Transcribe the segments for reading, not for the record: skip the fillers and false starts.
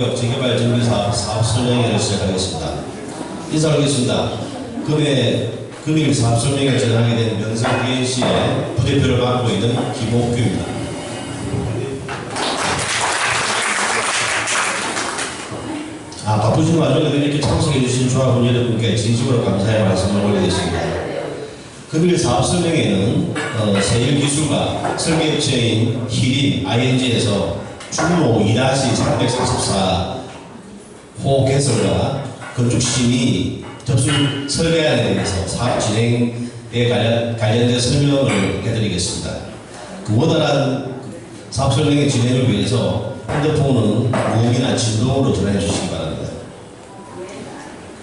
재개발 정비사업 사업 설명회를 시작하겠습니다. 인사드리겠습니다. 금일 사업 설명회를 진행하게 된 명성 DNC의 부대표를 맡고 있는 김옥규입니다. 바쁘신 와중에도 이렇게 참석해 주신 조합원 여러분께 진심으로 감사의 말씀을 올리겠습니다. 금일 사업 설명회는 세일기술과 설계업체인 히림 ING에서 충로 2-344호 개설과 건축심의 접수 설계안에 대해서 사업 진행에 관련된 설명을 해드리겠습니다. 원활한 사업 설명의 진행을 위해서 핸드폰은 무음이나 진동으로 전화해 주시기 바랍니다.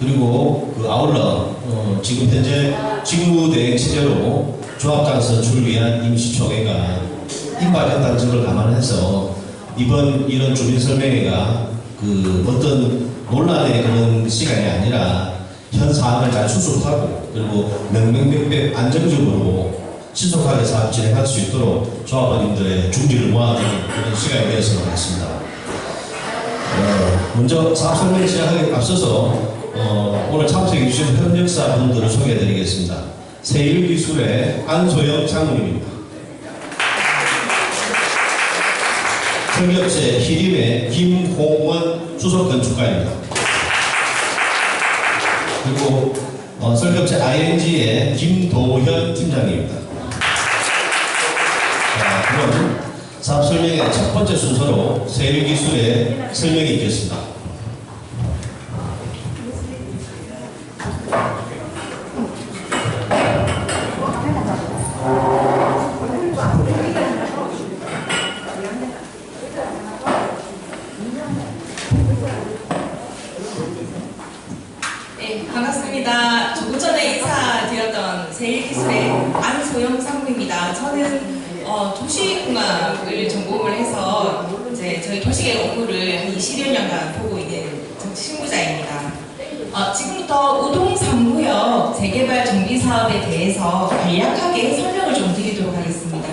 그리고 아울러 지금 현재 직무대행 체제로 조합장 선출을 위한 임시총회가 임박했다는 점을 감안해서 이번 이런 주민설명회가 어떤 논란의 그런 시간이 아니라 현 사항을 잘 수습하고 그리고 명명백백 안정적으로 신속하게 사업 진행할 수 있도록 조합원님들의 중지를 모아주는 그런 시간이 되었으면 하겠습니다. 먼저 사업 설명회 시작하기에 앞서서 오늘 참석해 주신 협력사분들을 소개해 드리겠습니다. 세일기술의 안소영 장모님입니다. 설계업체 히림의 김홍원 수석건축가입니다. 그리고 설계업체 ING의 김도현 팀장님입니다. 그럼 사업 설명의 첫 번째 순서로 세일기술의 설명이 있겠습니다. 반갑습니다. 조금 전에 인사드렸던 세일기술의 안소영 상무입니다. 저는 도시공학을 전공을 해서 이제 저희 도시계획 업무를 한 20여 년간 보고 있는 신부자입니다. 지금부터 우동 3구역 재개발 정비 사업에 대해서 간략하게 설명을 좀 드리도록 하겠습니다.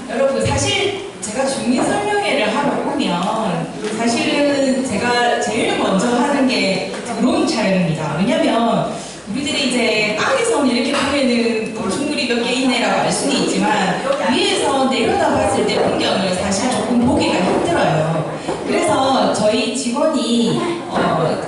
여러분, 사실 제가 주민 설명회를 하러 오면 사실은 제가 제일 먼저 하는 게 드론 촬영입니다. 왜냐면 우리들이 이제 땅에서 이렇게 보면은 건축물이 몇 개 있네라고 알 수는 있지만 위에서 내려다 봤을 때 풍경을 사실 조금 보기가 힘들어요. 그래서 저희 직원이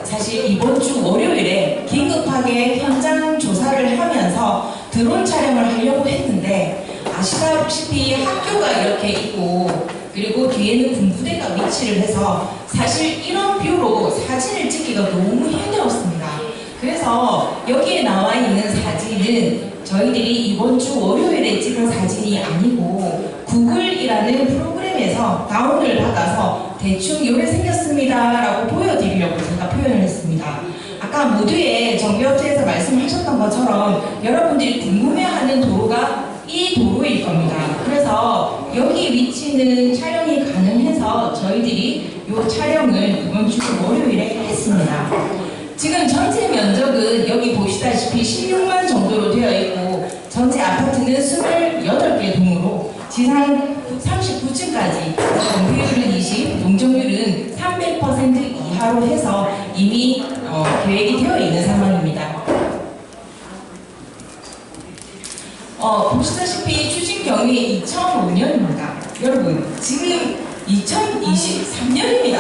사실 이번 주 월요일에 긴급하게 현장 조사를 하면서 드론 촬영을 하려고 했는데 아시다시피 학교가 이렇게 있고 그리고 뒤에는 군부대가 위치를 해서 사실 이런 뷰로 사진을 찍기가 너무 힘들었습니다. 그래서 여기에 나와 있는 사진은 저희들이 이번 주 월요일에 찍은 사진이 아니고 구글이라는 프로그램에서 다운을 받아서 대충 요래 생겼습니다 라고 보여드리려고 제가 표현을 했습니다. 아까 모두의 정비업체에서 말씀하셨던 것처럼 여러분들이 궁금해하는 도로가 이 도로일 겁니다. 그래서 여기 위치는 촬영이 가능해서 저희들이 이 촬영을 이번 주 월요일에 했습니다. 지금 전체 면적은 여기 보시다시피 16만 정도로 되어 있고 전체 아파트는 28개 동으로 지상 39층까지 건폐율은 20, 용적률은 300% 이하로 해서 이미 계획이 되어 있는 상황입니다. 보시다시피 추진경이 2005년입니다. 여러분, 지금 2023년입니다.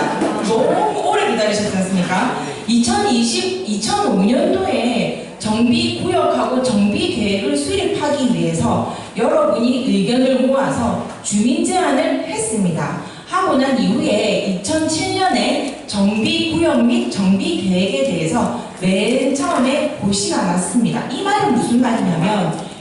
너무 오래 기다리셨지 않습니까? 2005년도에 정비구역하고 정비계획을 수립하기 위해서 여러분이 의견을 모아서 주민 제안을 했습니다. 하고 난 이후에 2007년에 정비구역 및 정비계획에 대해서 맨 처음에 고시가 났습니다. 이 말은 무슨 말이냐면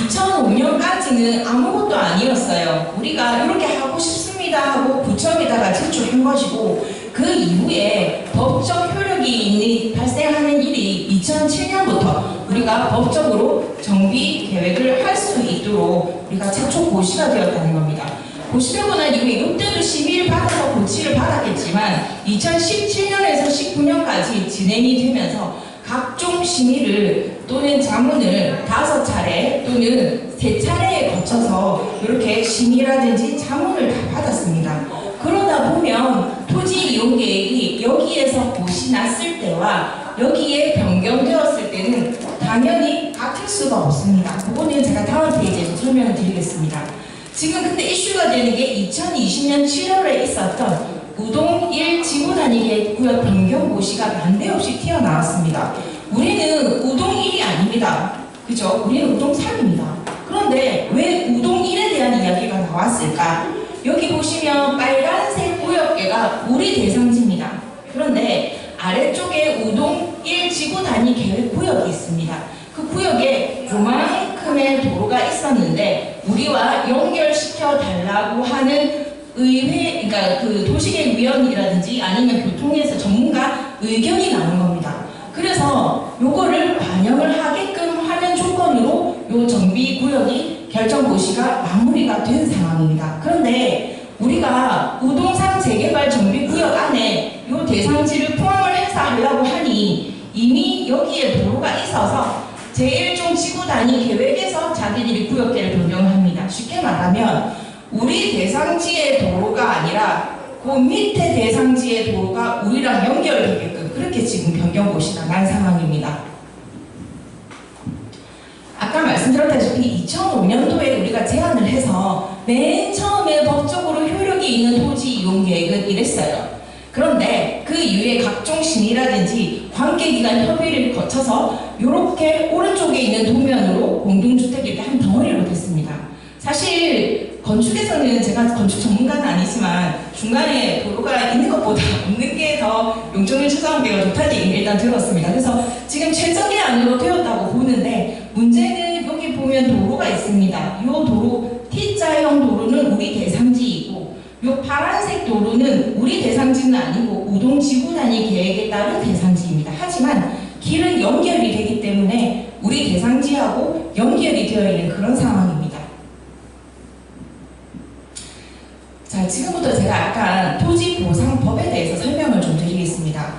2005년까지는 아무것도 아니었어요. 우리가 이렇게 하고 싶습니다 하고 구청에다가 제출한 것이고 그 이후에 법적 효력이 발생하는 일이 2007년부터 우리가 법적으로 정비 계획을 할 수 있도록 우리가 최초 고시가 되었다는 겁니다. 고시되고 난 이후에 이때도 심의를 받아서 고치를 받았겠지만 2017년에서 19년까지 진행이 되면서 각종 심의를 또는 자문을 5차례 또는 3차례에 거쳐서 이렇게 심의라든지 자문을 다 받았습니다. 그러다 그러다 보면 토지 이용 계획이 여기에서 곳이 났을 때와 여기에 변경되었을 때는 당연히 같을 수가 없습니다. 그거는 제가 다음 페이지에서 설명을 드리겠습니다. 지금 근데 이슈가 되는 게 2020년 7월에 있었던 우동 1 지구 단위 구역 변경 고시가 난데없이 튀어나왔습니다. 우리는 우동 1이 아닙니다. 그죠? 우리는 우동 3입니다. 그런데 왜 우동 1에 대한 이야기가 나왔을까? 여기 보시면 빨간색 구역계가 우리 대상지입니다. 그런데 아래쪽에 우동 1 지구 단위 계획 구역이 있습니다. 그 구역에 요만큼의 도로가 있었는데 우리와 연결시켜 달라고 하는 의회, 그러니까 그 도시계획위원이라든지 아니면 교통에서 전문가 의견이 나온 겁니다. 그래서 요거를 반영을 하게끔 하는 조건으로 요 정비구역이 결정고시가 마무리가 된 상황입니다. 그런데 우리가 우동3 재개발 정비구역 안에 요 대상지를 포함을 해서 하려고 하니 이미 여기에 도로가 있어서 제1종 지구 단위 계획에서 자기들이 구역계를 변경합니다. 쉽게 말하면 우리 대상지의 도로가 아니라 그 밑에 대상지의 도로가 우리랑 연결되게끔 그렇게 지금 변경고시가 난 상황입니다. 아까 말씀드렸다시피 2005년도에 우리가 제안을 해서 맨 처음에 법적으로 효력이 있는 토지 이용 계획은 이랬어요. 그런데 그 이후에 각종 심의라든지 관계기관 협의를 거쳐서 이렇게 오른쪽에 있는 도면으로 공동주택이 이렇게 한 덩어리로 됐습니다. 사실 건축에서는 제가 건축 전문가는 아니지만 중간에 도로가 있는 것보다 없는 게 더 용적률 최저한계가 좋다는 얘기를 일단 들었습니다. 그래서 지금 최적의 안으로 되었다고 보는데 문제는 여기 보면 도로가 있습니다. 이 도로 T자형 도로는 우리 대상지이고 이 파란색 도로는 우리 대상지는 아니고 우동 지구 단위 계획에 따른 대상지입니다. 하지만 길은 연결이 되기 때문에 우리 대상지하고 연결이 되어 있는 그런 상황입니다. 자, 지금부터 제가 약간 토지보상법에 대해서 설명을 좀 드리겠습니다.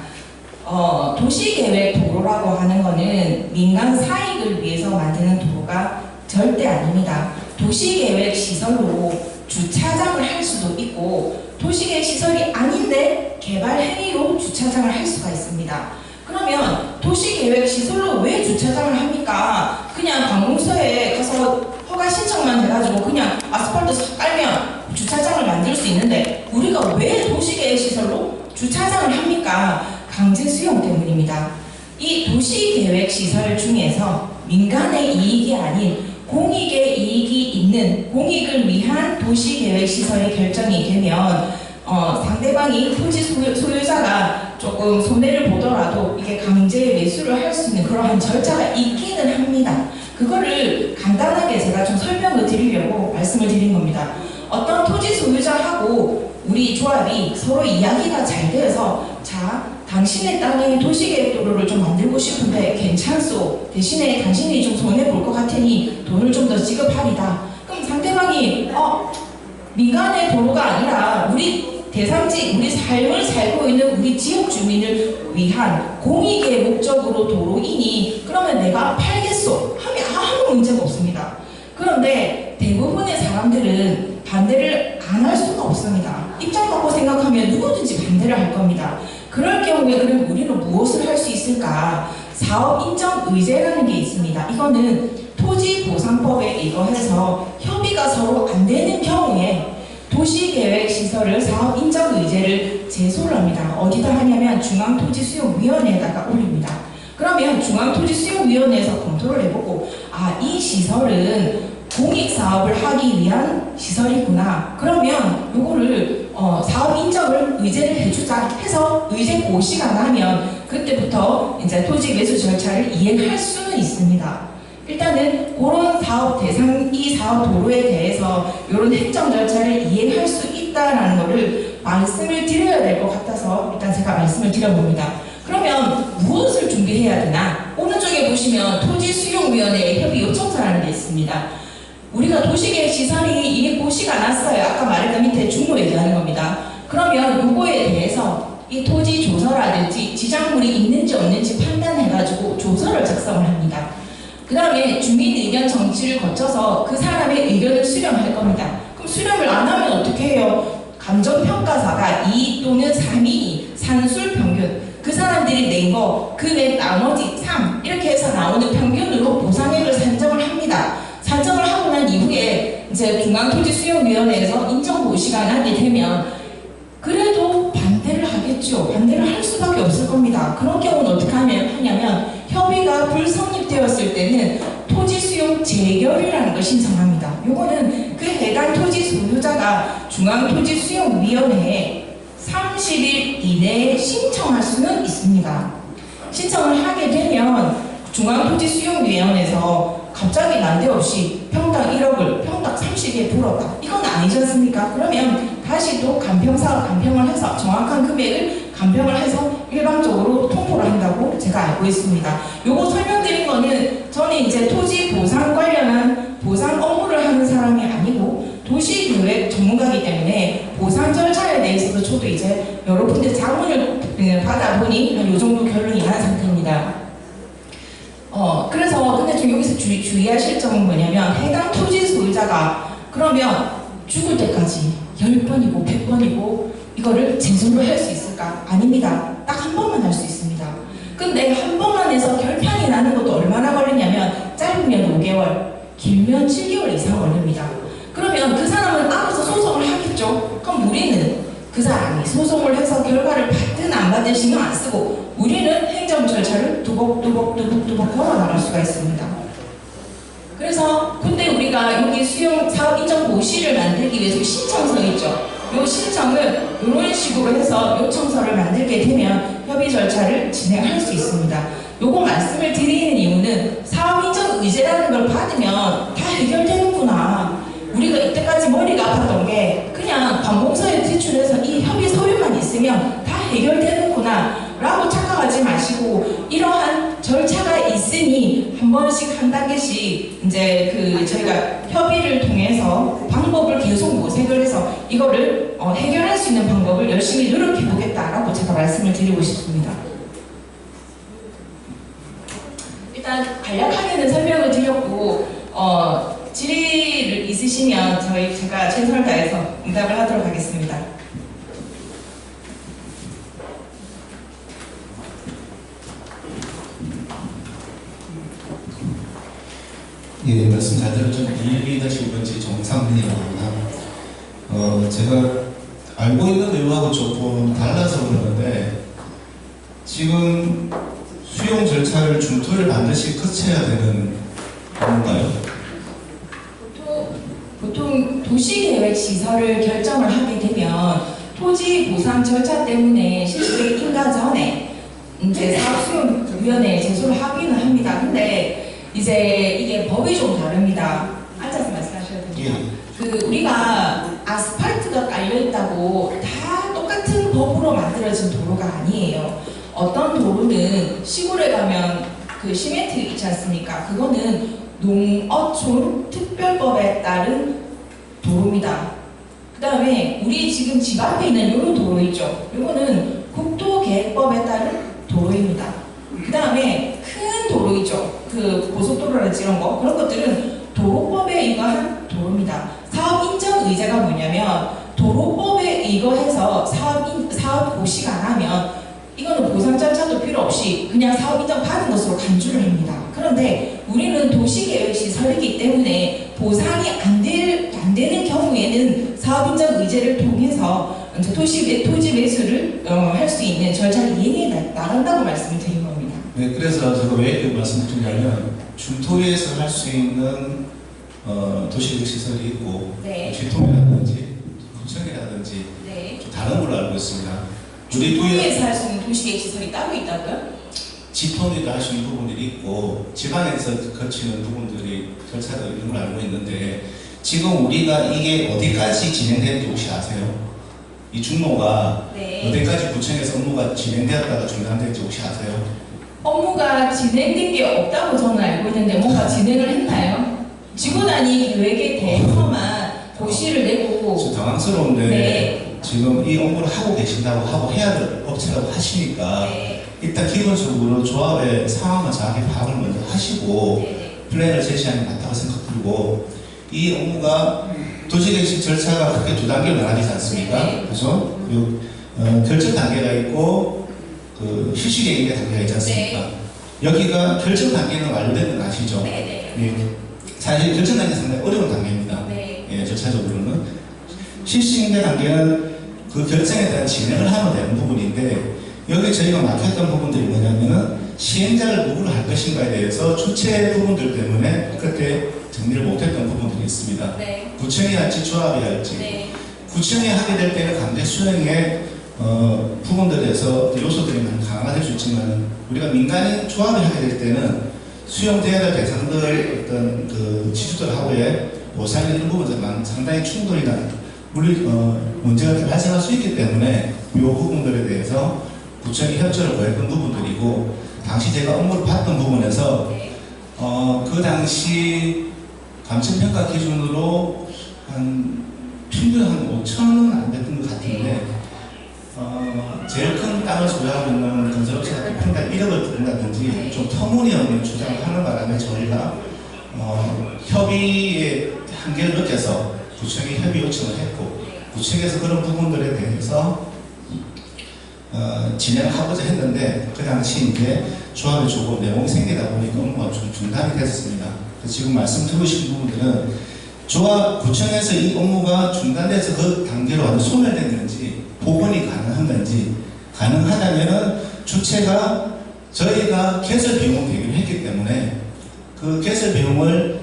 도시계획 도로라고 하는 거는 민간 사익을 위해서 만드는 도로가 절대 아닙니다. 도시계획 시설로 주차장을 할 수도 있고 도시계획 시설이 아닌데 개발 행위로 주차장을 할 수가 있습니다. 그러면 도시계획 시설로 왜 주차장을 합니까? 그냥 관공서에 가서 허가 신청만 해가지고 그냥 아스팔트 싹 깔면 주차장을 만들 수 있는데 우리가 왜 도시계획 시설로 주차장을 합니까? 강제 수용 때문입니다. 이 도시계획 시설 중에서 민간의 이익이 아닌 공익의 이익이 있는 공익을 위한 도시계획 시설이 결정이 되면 상대방이 토지 소유자가 조금 손해를 보더라도 이게 강제 매수를 할 수 있는 그러한 절차가 있기는 합니다. 그거를 간단하게 제가 좀 설명을 드리려고 말씀을 드린 겁니다. 어떤 토지 소유자하고 우리 조합이 서로 이야기가 잘 되어서 자, 당신의 땅에 도시계획도로를 좀 만들고 싶은데 괜찮소. 대신에 당신이 좀 손해볼 것 같으니 돈을 좀 더 지급하리다. 그럼 상대방이 민간의 도로가 아니라 우리 대상지, 우리 삶을 살고 있는 우리 지역 주민을 위한 공익의 목적으로 도로이니 그러면 내가 팔겠소 하면 아무 문제가 없습니다. 그런데 대부분의 사람들은 반대를 안 할 수가 없습니다. 입장 바꿔 생각하면 누구든지 반대를 할 겁니다. 그럴 경우에 그럼 우리는 무엇을 할 수 있을까? 사업 인정 의제라는 게 있습니다. 이거는 토지보상법에 의거해서 협의가 서로 안 되는 경우에 도시계획시설을 사업 인정 의제를 제소를 합니다. 어디다 하냐면 중앙토지수용위원회에다가 올립니다. 그러면 중앙토지수용위원회에서 검토를 해보고 이 시설은 공익사업을 하기 위한 시설이구나. 그러면 요거를 사업 인정을 의제를 해주자 해서 의제 고시가 나면 그때부터 이제 토지 매수 절차를 이행할 수는 있습니다. 일단은 그런 사업 대상, 이 사업 도로에 대해서 이런 행정 절차를 이행할 수 있다는 것을 말씀을 드려야 될 것 같아서 일단 제가 말씀을 드려봅니다. 그러면 무엇을 준비해야 되나? 오른쪽에 보시면 토지수용위원회의 협의 요청서라는 게 있습니다. 우리가 도시계획 시설이 이게 고시가 났어요. 아까 말했던 밑에 중로 얘기하는 겁니다. 그러면 요거에 대해서 이 토지 조서라든지 지장물이 있는지 없는지 판단해가지고 조서를 작성을 합니다. 그 다음에 주민 의견 정치를 거쳐서 그 사람의 의견을 수렴할 겁니다. 그럼 수렴을 안 하면 어떻게 해요? 감정평가사가 2 또는 3이 산술 평균, 그 사람들이 낸 거, 그 외 나머지 3 이렇게 해서 나오는 평균으로 보상액을 산정을 합니다. 산정을 하고 난 이후에 이제 중앙토지수용위원회에서 인정고시가 나게 되면 그래도 반대를 하겠죠. 반대를 할 수밖에 없을 겁니다. 그런 경우는 어떻게 하냐면 협의가 불성립되었을 때는 토지수용 재결이라는 걸 신청합니다. 요거는 그 해당 토지 소유자가 중앙토지수용위원회에 30일 이내에 신청할 수는 있습니다. 신청을 하게 되면 중앙토지수용위원회에서 갑자기 난데없이 평당 1억을 평당 30에 불었다. 이건 아니지 않습니까? 그러면 다시 또 간평사가 간평을 해서 정확한 금액을 간평을 해서 일방적으로 통보를 한다고 제가 알고 있습니다. 요거 설명드린 거는 저는 이제 토지 보상 관련한 보상 업무를 하는 사람이 아니고 도시계획 전문가이기 때문에 보상 절차에 대해서도 저도 이제 여러 군데 자문을 받아보니 한 요 정도 결론이 난 상태입니다. 그래서 근데 좀 여기서 주의하실 점은 뭐냐면 해당 토지 소유자가 그러면 죽을 때까지 10번이고 100번이고 이거를 재소를 할 수 있을까? 아닙니다. 딱 한 번만 할 수 있습니다. 근데 한 번만 해서 결판이 나는 것도 얼마나 걸리냐면 짧으면 5개월, 길면 7개월 이상 걸립니다. 그러면 그 사람은 알아서 소송을 하겠죠? 그럼 우리는 그 사람이 소송을 해서 결과를 받든 안 받든 신경 안 쓰고 우리는 행정 절차를 두벅두벅 걸어 나갈 수가 있습니다. 그래서 근데 우리가 여기 수용 사업 인정 고시를 만들기 위해서 신청서 있죠. 요 신청을 이런 식으로 해서 요청서를 만들게 되면 협의 절차를 진행할 수 있습니다. 요거 말씀을 드리는 이유는 사업 인정 의제라는 걸 받으면 다 해결되는구나. 우리가 이때까지 머리가 아팠던 게 그냥 관공서에 제출해서 이 협의 서류만 있으면 다 해결되는구나 라고 착각하지 마시고 이러한 절차가 있으니 한 번씩 한 단계씩 이제 저희가 협의를 통해서 방법을 계속 모색을 해서 이거를 해결할 수 있는 방법을 열심히 노력해 보겠다라고 제가 말씀을 드리고 싶습니다. 일단 간략하게는 설명을 드렸고 질의를 있으시면 제가 최선을 다해서 응답을 하도록 하겠습니다. 예, 말씀 잘 들었죠. 2-5번지 정상민이라고 합니다. 제가 알고 있는 내용하고 조금 달라서 그러는데 지금 수용 절차를 중토를 반드시 거쳐야 되는 건가요? 보통 도시계획시설을 결정을 하게 되면 토지 보상 절차 때문에 실수의 인가 전에 이제 사업수용위원회에 제소를 하기는 합니다. 근데 이제 이게 법이 좀 다릅니다. 앉아서 말씀하셔야 됩니다. 우리가 아스팔트가 깔려있다고 다 똑같은 법으로 만들어진 도로가 아니에요. 어떤 도로는 시골에 가면 그 시멘트 있지 않습니까? 그거는 농어촌 특별법에 따른 도로입니다. 그 다음에 우리 지금 집 앞에 있는 이런 도로 있죠. 이거는 국토계획법에 따른 도로입니다. 그 다음에 큰 도로 있죠. 그 고속도로라든지 이런 거 그런 것들은 도로법에 의거한 도로입니다. 사업 인정 의제가 뭐냐면 도로법에 의거해서 사업 고시가 나면 이거는 보상 절차도 필요 없이 그냥 사업 인정 받은 것으로 간주를 합니다. 그런데 우리는 도시계획시설이기 때문에 보상이 안 되는 경우에는 사업 인정 의제를 통해서 토지 매수를 할 수 있는 절차를 이행해 나간다고 말씀을 드린 겁니다. 네, 그래서 제가 왜 이렇게 말씀드리냐면 중토에서 할 수 있는 도시계획 시설이 있고 네. 지통이라든지 구청이라든지 네. 좀 다른 걸로 알고 있습니다. 우리 도에서 할 수 있는 도시계획시설이 따로 있다고요? 지통이도 할 수 있는 부분들이 있고 지방에서 거치는 부분들이 절차가 있는 걸 알고 있는데 지금 우리가 이게 어디까지 진행되는지 혹시 아세요? 이 중로가 네. 어디까지 구청에서 업무가 진행되었다가 중단될지 혹시 아세요? 업무가 진행된 게 없다고 저는 알고 있는데 뭔가 진행을 했나요? 지구단위 계획에 대해서만 고시를 내고 좀 당황스러운데 네. 지금 이 업무를 하고 계신다고 하고 해야 될 업체라고 하시니까 네. 일단 기본적으로 조합의 상황을 정확히 파악을 먼저 하시고 네. 플랜을 제시하는 게 맞다고 생각 들고 이 업무가 도시개시 절차가 그렇게 두 단계로 나눠지지 않습니까? 네. 그래서 결정 단계가 있고 그 실시 계획의 단계가 있지 않습니까? 네. 여기가 결정 단계는 완료된 건 아시죠? 네. 예. 사실 결정 단계 상당히 어려운 단계입니다. 네. 예, 절차적으로는 실시 단계는 그 결정에 대한 진행을 하면 되는 부분인데 여기 저희가 막혔던 부분들이 뭐냐면은 시행자를 누구를 할 것인가에 대해서 주체 부분들 때문에 그때 정리를 못했던 부분들이 있습니다. 네. 구청이 할지 조합이 할지 네. 구청이 하게 될 때는 강제 수행의 부분들에서 요소들이 많이 강화될 수 있지만 우리가 민간인 조합을 하게 될 때는 수용돼야 될 대상들 어떤 그 지주들하고의 모사에 있는 부분들 상당히 충돌이나 문제가 발생할 수 있기 때문에 이 부분들에 대해서 구청이 협조를 구했던 부분들이고 당시 제가 업무를 봤던 부분에서 네. 그 당시 감정평가 기준으로 한 평균 한 5천은 안 됐던 것 같은데 제일 큰 땅을 소유하고 있는 건설업체가 평당 1억을 든다든지 좀 터무니없는 주장을 하는 바람에 저희가 협의의 한계를 느껴서 구청에 협의 요청을 했고 구청에서 그런 부분들에 대해서 진행하고자 했는데 그 당시 이제 조합에 조금 내용이 생기다 보니까 업무가 좀 중단이 됐었습니다. 지금 말씀 들으신 부분들은 조합 구청에서 이 업무가 중단돼서 그 단계로 완전 소멸된 건지 복원이 가능한 건지 가능하다면은 주체가 저희가 개설 비용을 대기를 했기 때문에 그 개설 비용을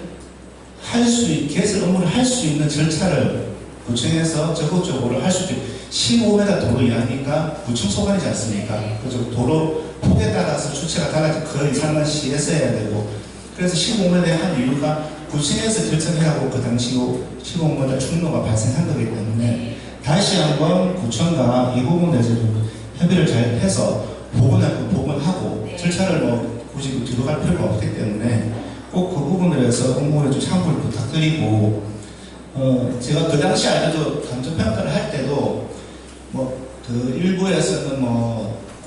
개설 업무를 할 수 있는 절차를 구청에서 적극적으로 할 수 있게 15m 도로 이하니까 구청 소관이지 않습니까? 그래서 도로 폭에 따라서 주체가 달라져 그 이상은 시에서 해야 되고 그래서 15m에 한 이유가 구청에서 결정해하고 그 당시 15m 충로가 발생한 거기 때문에 다시 한번 구청과 이 부분에서 좀 협의를 잘 해서 복원하고 절차를 뭐 굳이 뒤로 갈 필요가 없기 때문에 꼭 그 부분을 해서 업무에 좀 참고를 부탁드리고 제가 그 당시 알려도 감정평가를 할 때도 그 일부에서는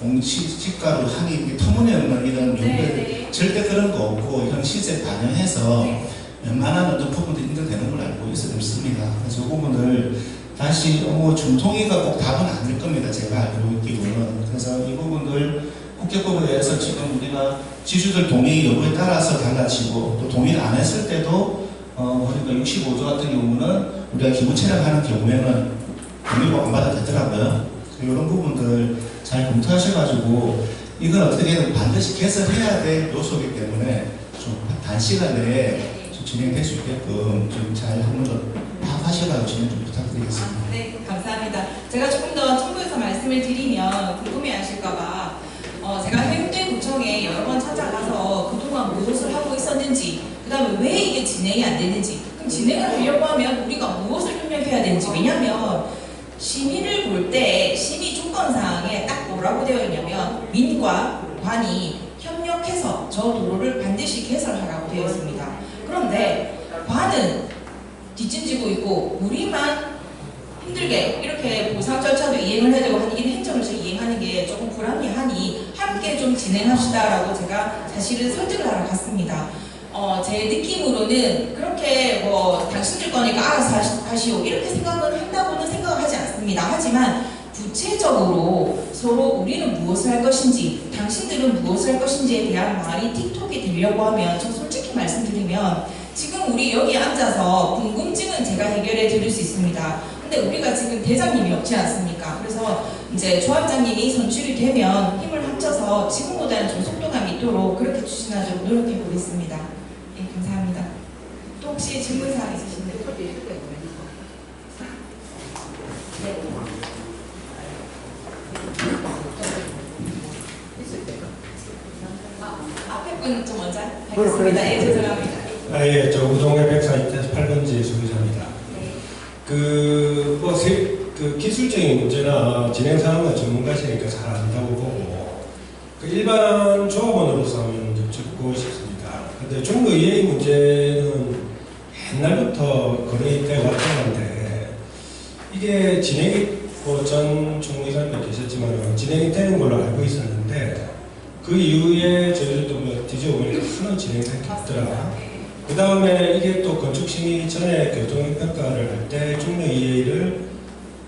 공시지가로 하기 터무니없는 이런 요구들 절대 그런 거 없고 현 시세에 반영해서 웬만한 어떤 부분도 인정되는 걸로 알고 있습니다. 그래서 이 부분을 다시 중통위가 꼭 답은 아닐 겁니다. 제가 알고 있기로는. 그래서 이 부분들 국격법에 대해서 지금 우리가 지주들 동의 여부에 따라서 달라지고 또 동의를 안 했을 때도 그러니까 65조 같은 경우는 우리가 기부 체납하는 경우에는 동의가 안 받아도 되더라고요. 이런 부분들 잘 검토하셔가지고 이건 어떻게든 반드시 개설해야 될 요소이기 때문에 좀 단시간 내에 좀 진행될 수 있게끔 좀 잘 한번 파악하셔가지고 진행 좀 부탁드리겠습니다. 네, 감사합니다. 제가 조금 더 첨부해서 말씀을 드리면 궁금해하실까봐 제가 해운대구청에 여러 번 찾아가서 그동안 무엇을 하고 있었는지 그 다음에 왜 이게 진행이 안 되는지 그럼 진행을 하려고 하면 우리가 무엇을 협력해야 되는지 왜냐하면 심의를 볼 때 심의 조건사항에 딱 뭐라고 되어 있냐면 민과 관이 협력해서 저 도로를 반드시 개설하라고 되어 있습니다. 그런데 관은 뒷짐지고 있고 우리만 힘들게 이렇게 보상 절차도 이행을 해야 되고 하니 행정에서 이행하는 게 조금 불합리하니 함께 좀 진행합시다라고 제가 사실은 설득을 하러 갔습니다. 제 느낌으로는 그렇게 당신들 거니까 알아서 하시오 이렇게 생각을 한다고는 생각을 하지 않습니다. 하지만 구체적으로 서로 우리는 무엇을 할 것인지 당신들은 무엇을 할 것인지에 대한 말이 틱톡이 되려고 하면 저 솔직히 말씀드리면 지금 우리 여기 앉아서 궁금증은 제가 해결해 드릴 수 있습니다. 근데 우리가 지금 대장님이 없지 않습니까? 그래서 이제 조합장님이 선출이 되면 힘을 합쳐서 지금보다는 좀 속도감 있도록 그렇게 추진하도록 노력해 보겠습니다. 네, 감사합니다. 또 혹시 질문사항 있으신가요? 네. 앞에 분 좀 먼저 하겠습니다. 예, 죄송합니다. 예, 저 우동의 148번지 소유자입니다. 그 기술적인 문제나 진행 상황은 전문가시니까 잘 안다고 보고 그 일반 조합원으로서 한번 여쭙고 싶습니다. 근데 종로의 문제는 옛날부터 거래되어 왔던 건데 이게 진행이 전 총리님도 계셨지만 진행이 되는 걸로 알고 있었는데 그 이후에 저희들도 뒤져보니까 하는 진행이 없더라. 그 다음에 이게 또 건축심의 전에 교통평가를 할 때 중로 EA를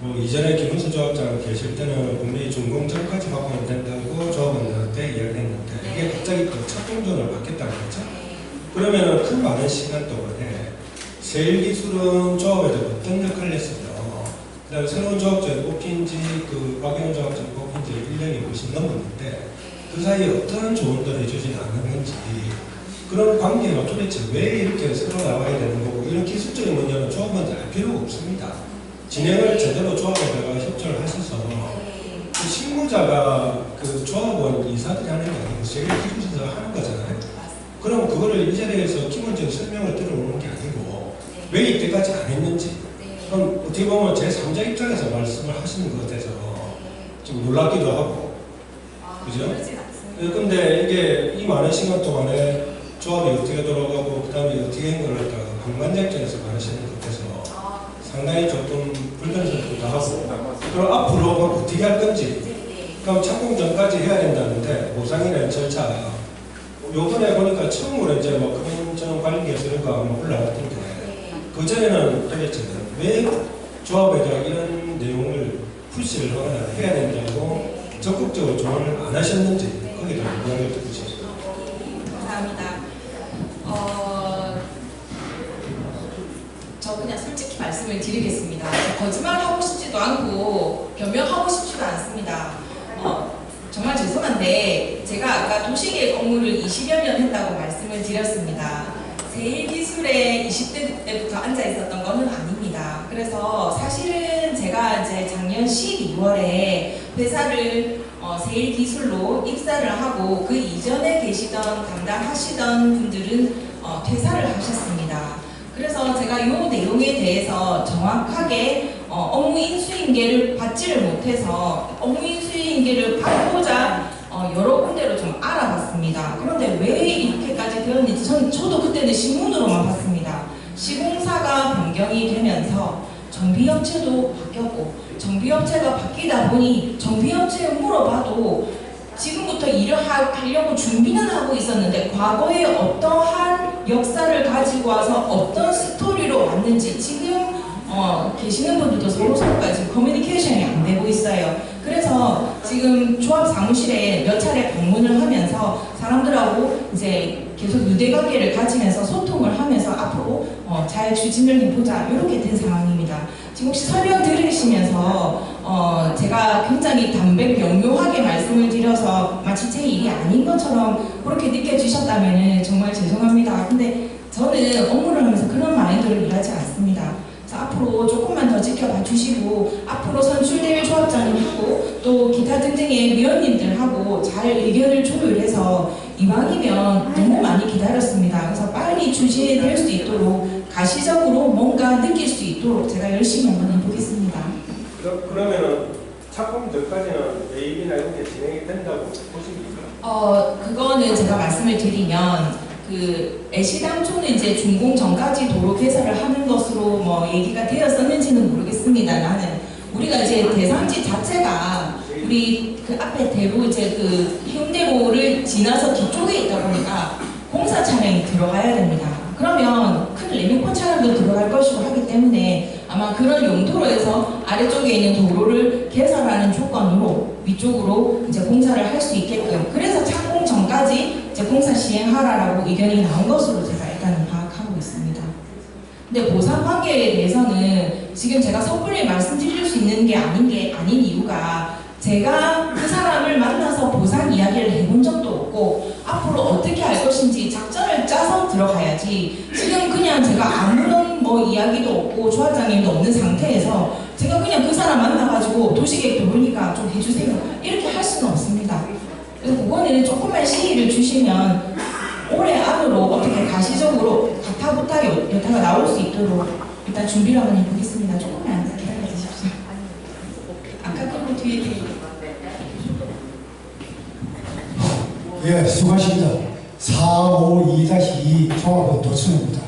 뭐 이전에 김은수 조합장 계실 때는 분명히 준공전까지 확보는 된다고 조합원들한테 이야기했는데 이게 갑자기 또 착공전을 받겠다고 했죠. 그러면은 그 많은 시간 동안에 세일기술은 조합에서 어떤 역할을 했어요? 그 다음에 새로운 조합장이 뽑힌 지 그 박영훈 조합장이 뽑힌 지 1년이 훨씬 넘었는데 그 사이에 어떤 조언들을 해주진 않았는지 그런 관계가 도대체 왜 이렇게 새로 나와야 되는 거고 이런 기술적인 문제는 조합원들 알 필요가 없습니다. 진행을 제대로 조합에다가 협조를 하셔서 그 실무자가 그 조합원 이사들이 하는 게 아니고 세일기술에서 하는 거잖아요. 그럼 그거를 이 자리에서 기본적인 설명을 들어오는 게 아니고 왜 이때까지 안 했는지 그럼 어떻게 보면 제3자 입장에서 말씀을 하시는 것 같아서 좀 놀랍기도 하고 그죠? 근데 이게 이 많은 시간 동안에 조합이 어떻게 돌아가고 그 다음에 어떻게 행동을 할까 방관자 입장에서 말하시는 것 같아서 상당히 조금 불편스럽기도 하고 그럼 앞으로 어떻게 할 건지 그럼 착공 전까지 해야 된다는데 보상이라는 절차 요번에 보니까 처음으로 이제 뭐 그런 저런 관계에서가 올라왔던데 그 전에는 도대체 왜 조합에다가 이런 내용을 푸시를 하거나 해야 된다고 적극적으로 조언을 안 하셨는지 거기에 대한 고민을 듣고 싶습니다. 감사합니다. 저 그냥 솔직히 말씀을 드리겠습니다. 저 거짓말하고 싶지도 않고 변명하고 싶지도 않습니다. 정말 죄송한데 제가 아까 도시계획 업무를 20여 년 했다고 말씀을 드렸습니다. 세일기술에 20대 때부터 앉아 있었던 거는 아닙니다. 그래서 사실은 제가 이제 작년 12월에 회사를 세일기술로 입사를 하고 그 이전에 계시던 담당하시던 분들은 퇴사를 하셨습니다. 그래서 제가 이 내용에 대해서 정확하게 업무 인수인계를 받지를 못해서 업무 인수인계를 받고자 여러 군데로 좀 알아봤습니다. 그런데 왜 이렇게까지 되었는지 저도 그때는 신문으로만 봤습니다. 시공사가 변경이 되면서 정비업체도 바뀌었고 정비업체가 바뀌다 보니 정비업체에 물어봐도 지금부터 일을 하려고 준비는 하고 있었는데 과거에 어떠한 역사를 가지고 와서 어떤 스토리로 왔는지 지금 계시는 분들도 서로가 지금 커뮤니케이션이 안 되고 있어요. 그래서 지금 조합 사무실에 몇 차례 방문을 하면서 사람들하고 이제 계속 유대관계를 가지면서 소통을 하면서 앞으로 잘 추진을 해보자 이렇게 된 상황입니다. 지금 혹시 설명 들으시면서 제가 굉장히 명료하게 말씀을 드려서 마치 제 일이 아닌 것처럼 그렇게 느껴지셨다면 정말 죄송합니다. 근데 저는 업무를 하면서 그런 마인드를 일하지 않습니다. 앞으로 조금만 더 지켜봐 주시고 앞으로 선출될 조합장님하고 또 기타 등등의 위원님들하고 잘 의견을 조율해서 이왕이면 너무 많이 기다렸습니다. 그래서 빨리 추진될 수 있도록 가시적으로 뭔가 느낄 수 있도록 제가 열심히 한번 해보겠습니다. 그러면은 착공 전까지는 AB나 이런 게 진행이 된다고 보십니까? 그거는 제가 말씀을 드리면 애시당초는 이제 준공 전까지 도로 개설을 하는 것으로 뭐 얘기가 되었었는지는 모르겠습니다만은 우리가 이제 대상지 자체가 우리 그 앞에 대로 이제 그 해운대로를 지나서 뒤쪽에 있다 보니까 공사 차량이 들어가야 됩니다. 그러면 큰 레미콘 차량도 들어갈 것이고 하기 때문에 아마 그런 용도로 해서 아래쪽에 있는 도로를 개설하는 조건으로 위쪽으로 이제 공사를 할 수 있게끔 그래서 착공 전까지 이제 공사 시행하라라고 의견이 나온 것으로 제가 일단은 파악하고 있습니다. 근데 보상 관계에 대해서는 지금 제가 섣불리 말씀드릴 수 있는 게 아닌 이유가 제가 그 사람을 만나서 보상 이야기를 해본 적도 없고 앞으로 어떻게 할 것인지 작전을 짜서 들어가야지 지금 그냥 제가 아무런 뭐 이야기도 없고 조합장님도 없는 상태에서 제가 그냥 그 사람 만나가지고 도시계획 도로니까 좀 해주세요 이렇게 할 수는 없습니다. 그래서 그거는 조금만 시일을 주시면 올해 안으로 어떻게 가시적으로 가타부타 여타가 나올 수 있도록 일단 준비를 한번 해보겠습니다. 조금만 기다려주십시오. 아까 그거 뒤에 예, 수고하십니다. 452-2 종합은 도청입니다.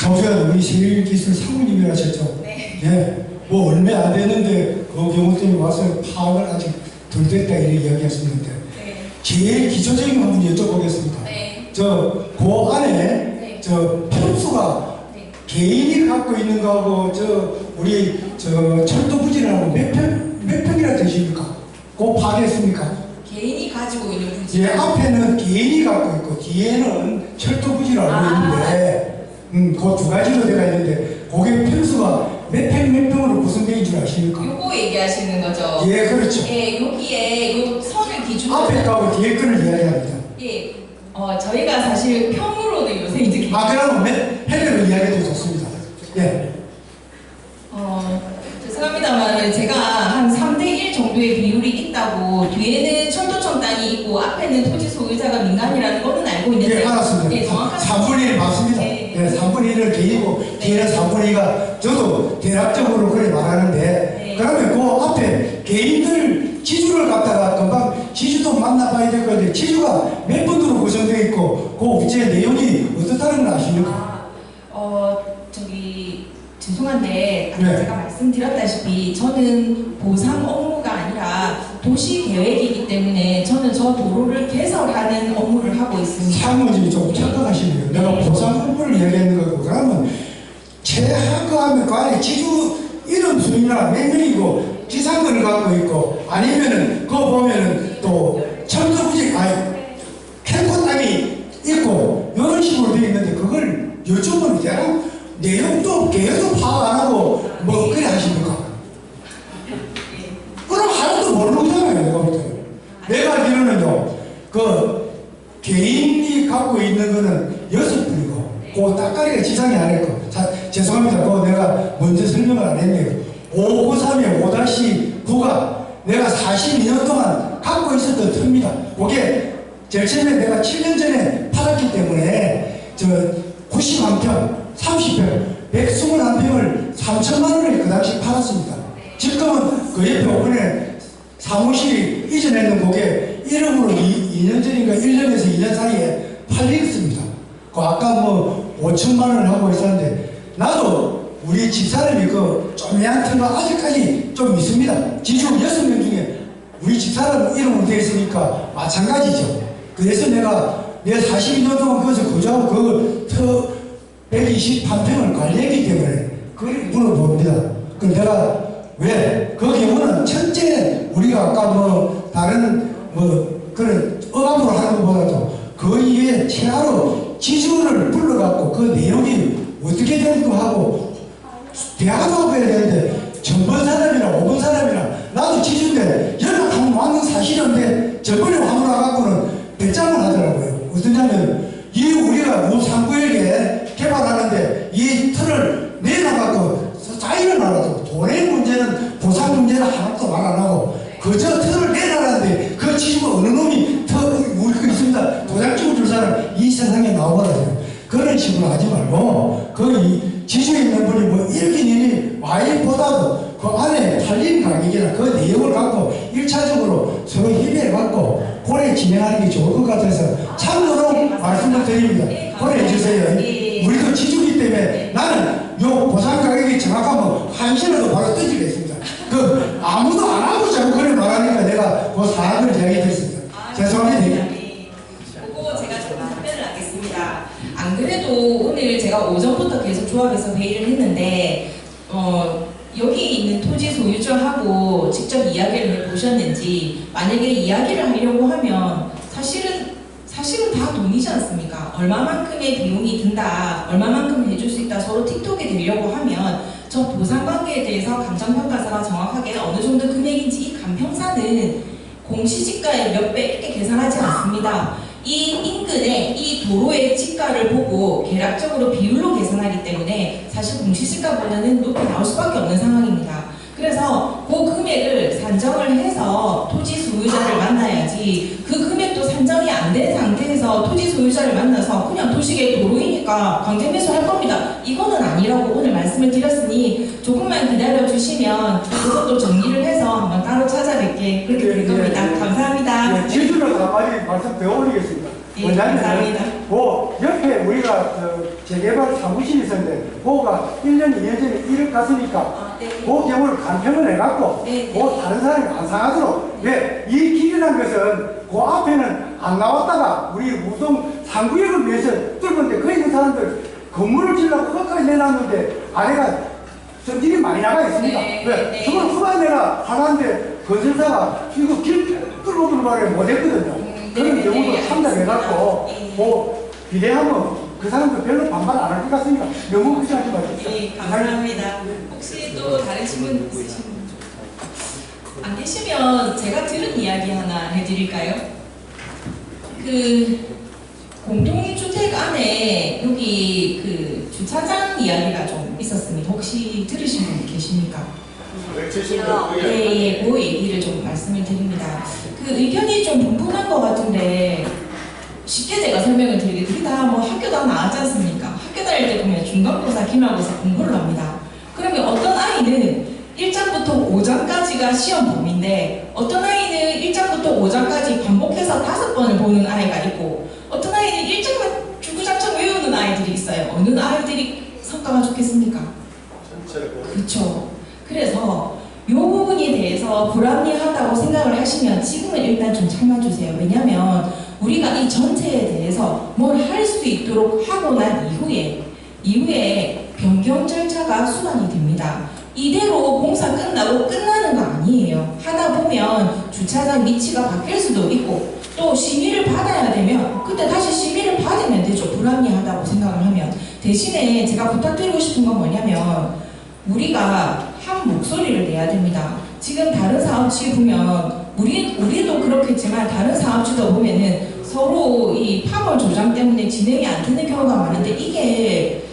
정수현 우리 세일기술 상무님이 하셨죠? 네. 예, 뭐 얼마 안 됐는데 그 경우 때문에 와서 파악을 아직 덜 됐다 이렇게 이야기하셨는데 네. 제일 기초적인 거 한번 여쭤보겠습니다. 네. 그 안에 네. 저 평수가 네. 개인이 갖고 있는 거하고 우리 철도 부지하고 몇 평이나 되십니까? 그거 파악했습니까? 개인이 가지고 있는 부지. 예, 앞에는 개인이 갖고 있고 뒤에는 철도 부지를 알고 있는데 그 두 가지로 되어 있는데 그게 평수가 몇 평으로 구성되어 줄 아십니까? 요거 얘기하시는 거죠? 예, 그렇죠. 예, 여기에 요 선을 기준으로. 앞에 거하고 뒤에 거를 이야기합니다. 예, 저희가 사실 평으로는 요새 이제 그러면 해외로 이야기해도 좋습니다. 예. 죄송합니다만 제가 한 3대1 정도의 비율이 있다고 뒤에는 철도청 땅이 있고 앞에는 토지 소유자가 민간이라는 거는 알고 있는데 예, 알았습니다. 예, 정확한 3분의 1 맞습니다. 네. 예, 3분의 1을 개이고 뒤에는 3분의 2가 저도 대략적으로 그래 말하는데 네. 그러면 그 앞에 개인들 지주를 갖다가 금방 지주도 만나봐야 될 건데 지주가 몇 분으로 구성되어 있고 그 업체 내용이 어떻다는 걸 아십니까? 죄송한데 아까 네. 제가 말씀드렸다시피 저는 보상 업무가 아니라 도시 계획이기 때문에 저는 저 도로를 개설하는 업무를 하고 있습니다. 사무님이 좀 착각하시네요. 내가 보상 업무를 이야기하는 거고 그러면 최하급하면 그 안에 지주 이름 순이나 몇 명이고 기상권을 갖고 있고 아니면은 그거 보면은 또 철도부지 캠프 땅이 있고 이런 식으로 되어 있는데 그걸 여쭤보면 대략 내용도 계속 파악 안 하고 뭐 그래 하십니까? 그럼 하나도 모르잖아요. 내가 볼 때는. 내가 알기로는요 그 개인이 갖고 있는 거는 6분이고 그 따까리가 지상이 안 했고 죄송합니다. 그거 내가 먼저 설명을 안 했네요. 593의 5-9가 내가 42년 동안 갖고 있었던 터입니다. 그게 제일 처음에 내가 7년 전에 팔았기 때문에 91평 30평, 121평을 3천만 원에 그 당시 팔았습니다. 지금은 그 옆에 오픈에 사무실이 이전했는 곳에 1억으로 2년 전인가 1년에서 2년 사이에 팔렸습니다. 그 아까 뭐 5천만 원을 하고 있었는데 나도 우리 집사람이 그 쪼매한 틈가 아직까지 좀 있습니다. 지주 6명 중에 우리 집사람 이름으로 되어 있으니까 마찬가지죠. 그래서 내가 42년 동안 거기서 거주하고 그 128평을 관리했기 때문에 그걸 물어봅니다. 그럼 내가 왜? 그 경우는 첫째 우리가 아까 뭐 다른 뭐 그런 억압으로 하는 것보다도 그 이에 최하로 지주를 불러갖고 그 내용이 어떻게 되는 거 하고 대화도 하고 해야 되는데 전번 사람이나 5번 사람이나 나도 지주인데 연락하면 왔는 사실인데 저번에 화물 와갖고는 배짱을 하더라고요. 어떠냐면 이 우리가 상구역에 개발하는데 이 틀을 내놔갖고 사인을 안 하고 돈의 문제는 보상 문제는 하나도 말 안 하고 그저 틀을 내놔라는데 그 지주가 어느 놈이 우리 있습니다. 도장 찍어줄 사람 이 세상에 나오거든요. 그런 식으로 하지 말고 그 지주에 있는 분이 뭐 이렇게 니니 와인보다도 그 안에 팔린 가격이나 그 내용을 갖고 1차적으로 서로 협의해갖고 고래 진행하는 게 좋을 것 같아서 참고로 말씀을 드립니다. 고려해 주세요. 우리도 지주기 때문에 나는 요 보상 가격이 정확하면 한시라도 바로 떠지겠습니다. 그 아무도 안 하고 자꾸 그래 말하니까 내가 그 사안을 이야기했습니다. 죄송합니다. 그거 제가 조금 답변을 하겠습니다. 안 그래도 오늘 제가 오전부터 계속 조합에서 회의를 했는데 여기 있는 토지 소유자하고 직접 이야기를 해보셨는지 만약에 이야기를 하려고 하면 사실은 다 돈이지 않습니까? 얼마만큼의 비용이 든다, 얼마만큼 해줄 수 있다 서로 틱톡에 들려고 하면 저 보상관계에 대해서 감정평가사가 정확하게 어느 정도 금액인지 이 감평사는 공시지가의 몇 배 이렇게 계산하지 않습니다. 이 인근의 이 도로의 지가를 보고 계략적으로 비율로 계산하기 때문에 사실 공시지가보다는 높이 나올 수밖에 없는 상황입니다. 그래서 그 금액을 산정을 해서 토지 소유자를 만나야지 그 금액도 산정이 안 된 상태에서 토지 소유자를 만나서 그냥 도시계 도로이니까 강제 매수할 겁니다. 이거는 아니라고 오늘 말씀을 드렸으니 조금만 기다려 주시면 그것도 정리를 해서 한번 따로 찾아뵙게 그렇게 될 겁니다. 감사합니다. 지주를 가만히 말씀 더 올리겠습니다. 예, 감사합니다. 그 옆에 우리가 재개발 사무실이 있었는데 그거가 1년, 2년 전에 1억 갔으니까 네. 그 경우를 간평을 해갖고 네. 그 다른 사람이 안 상하도록 왜? 이 기준한 것은 그 앞에는 안 나왔다가 우리 우동 3구역을 위해서 뚫었는데 거기 있는 사람들 건물을 지으려고 끝까지 내놨는데 아래가 전질이 많이 나가 있습니다. 네, 왜? 네. 저걸 후반내라 하는데 건설사가 이거 길 뚫어보는 말에 못했거든요. 그런 네, 경우도 네, 참작해갖고 알겠습니다. 뭐 비대하면 그 사람들 별로 반발 안 할 것 같으니까 너무 걱정하지 마십시오. 네, 감사합니다. 혹시 또 다른 질문 있으신 분? 안 계시면 제가 들은 이야기 하나 해드릴까요? 그 공동주택 안에 여기 그 주차장 이야기가 좀 있었습니다. 혹시 들으신 분 계십니까? 예, 그 얘기를 좀 말씀을 드립니다. 그 의견이 좀 분분한 것 같은데 쉽게 제가 설명을 드리게 우리 다 뭐 학교 다 나왔지 않습니까? 학교 다닐 때 보면 중간고사, 기말고사 공부를 합니다. 그러면 어떤 아이는 1장부터 5장까지가 시험 범위인데 어떤 아이는 1장부터 5장까지 반복해서 5번을 보는 아이가 있고 어떤 아이는 1장만 주구장창 외우는 아이들이 있어요. 어느 아이들이 성과가 좋겠습니까? 그렇죠. 그래서 이 부분에 대해서 불합리하다고 생각을 하시면 지금은 일단 좀 참아주세요. 왜냐하면 우리가 이 전체에 대해서 뭘 할 수 있도록 하고 난 이후에 변경 절차가 수반이 됩니다. 이대로 공사 끝나고 끝나는 거 아니에요. 하다 보면 주차장 위치가 바뀔 수도 있고 또 심의를 받아야 되면 그때 다시 심의를 받으면 되죠. 불합리하다고 생각을 하면. 대신에 제가 부탁드리고 싶은 건 뭐냐면 우리가 한 목소리를 내야 됩니다. 지금 다른 사업지 보면 우리도 그렇겠지만 다른 사업지도 보면은 서로 이 파벌 조장 때문에 진행이 안 되는 경우가 많은데 이게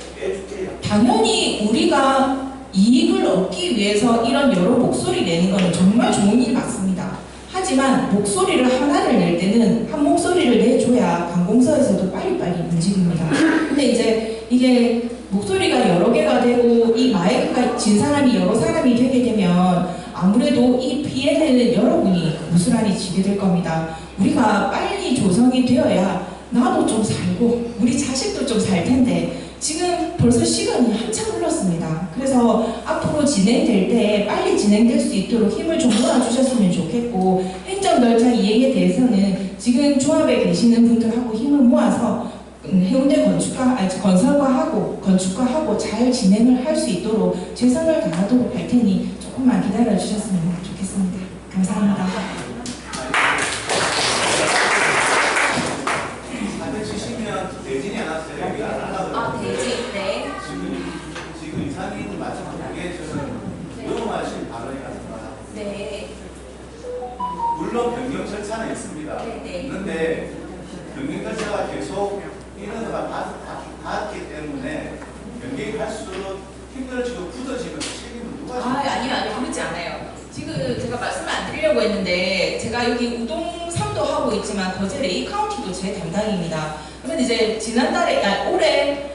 당연히 우리가 이익을 얻기 위해서 이런 여러 목소리 내는 것은 정말 좋은 일 맞습니다. 하지만 목소리를 하나를 낼 때는 한 목소리를 내줘야 관공서에서도 빨리빨리 움직입니다. 근데 이제 이게 목소리가 여러 개가 되고 이 마이크가 진 사람이 여러 사람이 되게 되면 아무래도 이 피해는 여러분이 고스란히 지게 될 겁니다. 우리가 빨리 조성이 되어야 나도 좀 살고 우리 자식도 좀 살 텐데 지금 벌써 시간이 한참 흘렀습니다. 그래서 앞으로 진행될 때 빨리 진행될 수 있도록 힘을 좀 모아주셨으면 좋겠고 행정 절차 이행에 대해서는 지금 조합에 계시는 분들하고 힘을 모아서 해운대 건축과하고 잘 진행을 할 수 있도록 최선을 다하도록 할 테니 조금만 기다려 주셨으면 좋겠습니다. 감사합니다. 다들 주시면 대진이 안 왔어요. 여기 안 하거든요. 대진, 네. 지금 이사님 말씀하신 저는 위험하신 발언이 같습니다. 네. 물론 변경 절차는 있습니다. 네. 그런데 변경 절차가 계속 인원수가 닿았기 때문에 변경이 갈수록 힘들어지고 굳어지면 책임은 누가 지고 아니요, 그렇지 않아요. 지금 제가 말씀을 안 드리려고 했는데 제가 여기 우동 3도 하고 있지만 거제 레이 카운티도 제 담당입니다. 그런데 이제 올해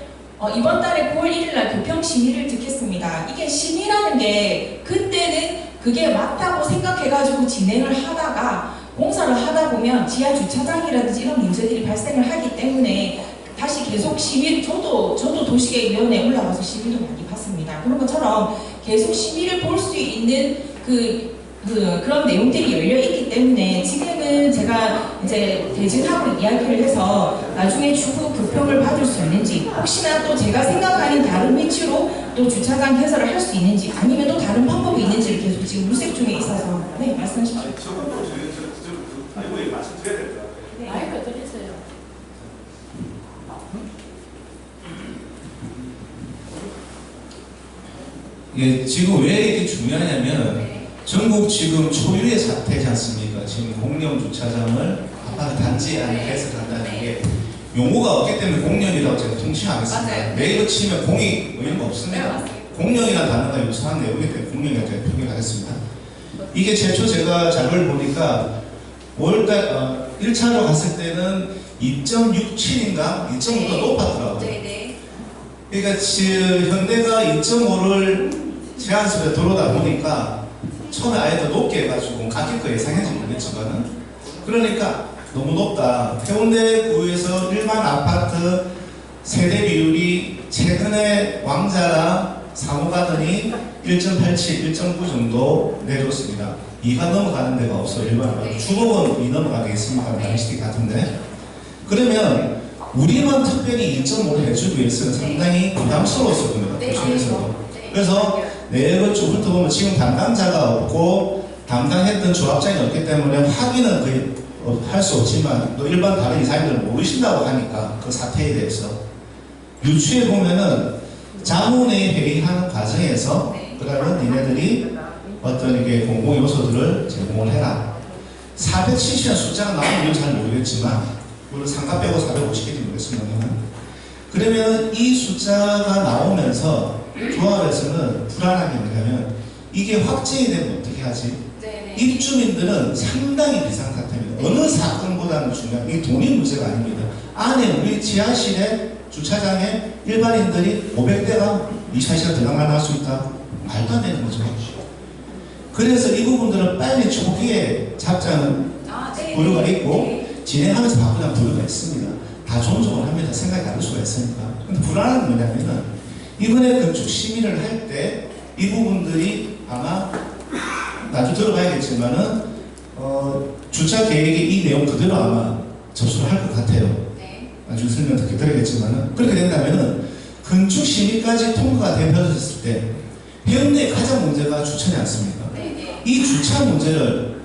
이번 달에 9월 1일 날 교평 심의를 듣겠습니다. 이게 심의라는 게 그때는 그게 맞다고 생각해가지고 진행을 하다가 공사를 하다 보면 지하 주차장이라든지 이런 문제들이 발생을 하기 때문에 다시 계속 심의, 저도 도시계획위원회에 올라가서 심의도 많이 봤습니다. 그런 것처럼 계속 심의를 볼 수 있는 그런 내용들이 열려 있기 때문에 지금은 제가 이제 대진하고 이야기를 해서 나중에 추후 교평을 받을 수 있는지 혹시나 또 제가 생각하는 다른 위치로 또 주차장 개설을 할 수 있는지 아니면 또 다른 방법이 있는지를 계속 지금 물색 중에 있어서 네 말씀하십시오. 저것도 이거 말씀드려야 될 것 같아요. 네. 마이크 드리세요. 예, 지금 왜 이렇게 중요하냐면 전국 지금 초유의 사태지 않습니까? 지금 공영 주차장을 아파트 단지 안에 개설한다는 게 용어가 없기 때문에 공영이라고 제가 통칭하겠습니다. 맞아요. 네이버 치면 공이 뭐 이런 거 네, 없습니다. 맞습니다. 공영이라는 단어가 유사한 내용이기 때문에 공영이라고 제가 표기하겠습니다. 이게 최초 제가 자료를 보니까 5월달 1차로 갔을 때는 2.67인가 2.5가 높았더라고요. 네. 그러니까 현대가 2.5를 제한수에 들어오다 보니까 처음에 아예 더 높게 해가지고 가격 거 예상했지 모르겠지만은 그러니까 너무 높다. 해운대구에서 일반 아파트 세대 비율이 최근에 왕자랑 사무가든이 1.87, 1.9 정도 내줬습니다. 2가 넘어가는 데가 없어요. 일반은. 주목은 2 넘어가게 있습니다. 다른 시기 같은데. 그러면 우리만 특별히 2.5를 해주기 위해서는 상당히 부담스러웠을 겁니다. 조에서도. 그래서 내역을 쭉 훑어보면 지금 담당자가 없고 담당했던 조합장이 없기 때문에 확인은 거의 할 수 없지만 또 일반 다른 이사님들은 모르신다고 하니까 그 사태에 대해서 유추해 보면은 자문회 회의하는 과정에서 그러면 니네들이 어떤 이게 공공 요소들을 제공을 해라. 470의 숫자가 나오는 잘 모르겠지만 물론 상가 빼고 450개인지 모르겠습니다만 그러면 이 숫자가 나오면서 조합에서는 불안한 게 뭐냐면 이게 확정이 되면 어떻게 하지? 입주민들은 상당히 비상사태입니다. 어느 사건보다는 중요한 이 돈이 문제가 아닙니다. 안에 우리 지하실에 주차장에 일반인들이 500대가 24시간 들어갈 수 있다. 말도 안 되는 거죠. 그래서 이 부분들은 빨리 초기에 잡자는 부류가 있고 진행하면서 바꾸자는 부류가 있습니다. 다 존중을 합니다. 생각이 다를 수가 있으니까. 근데 불안한 건 뭐냐면은 이번에 건축 심의를 할 때 이 부분들이 아마 나중에 들어봐야겠지만은 주차 계획의 이 내용 그대로 아마 접수를 할 것 같아요. 나중에 설명 듣게 드리겠지만은 그렇게 된다면은 건축 심의까지 통과가 되어졌을 때 해운대의 가장 문제가 주차지 않습니까? 이 주차 문제를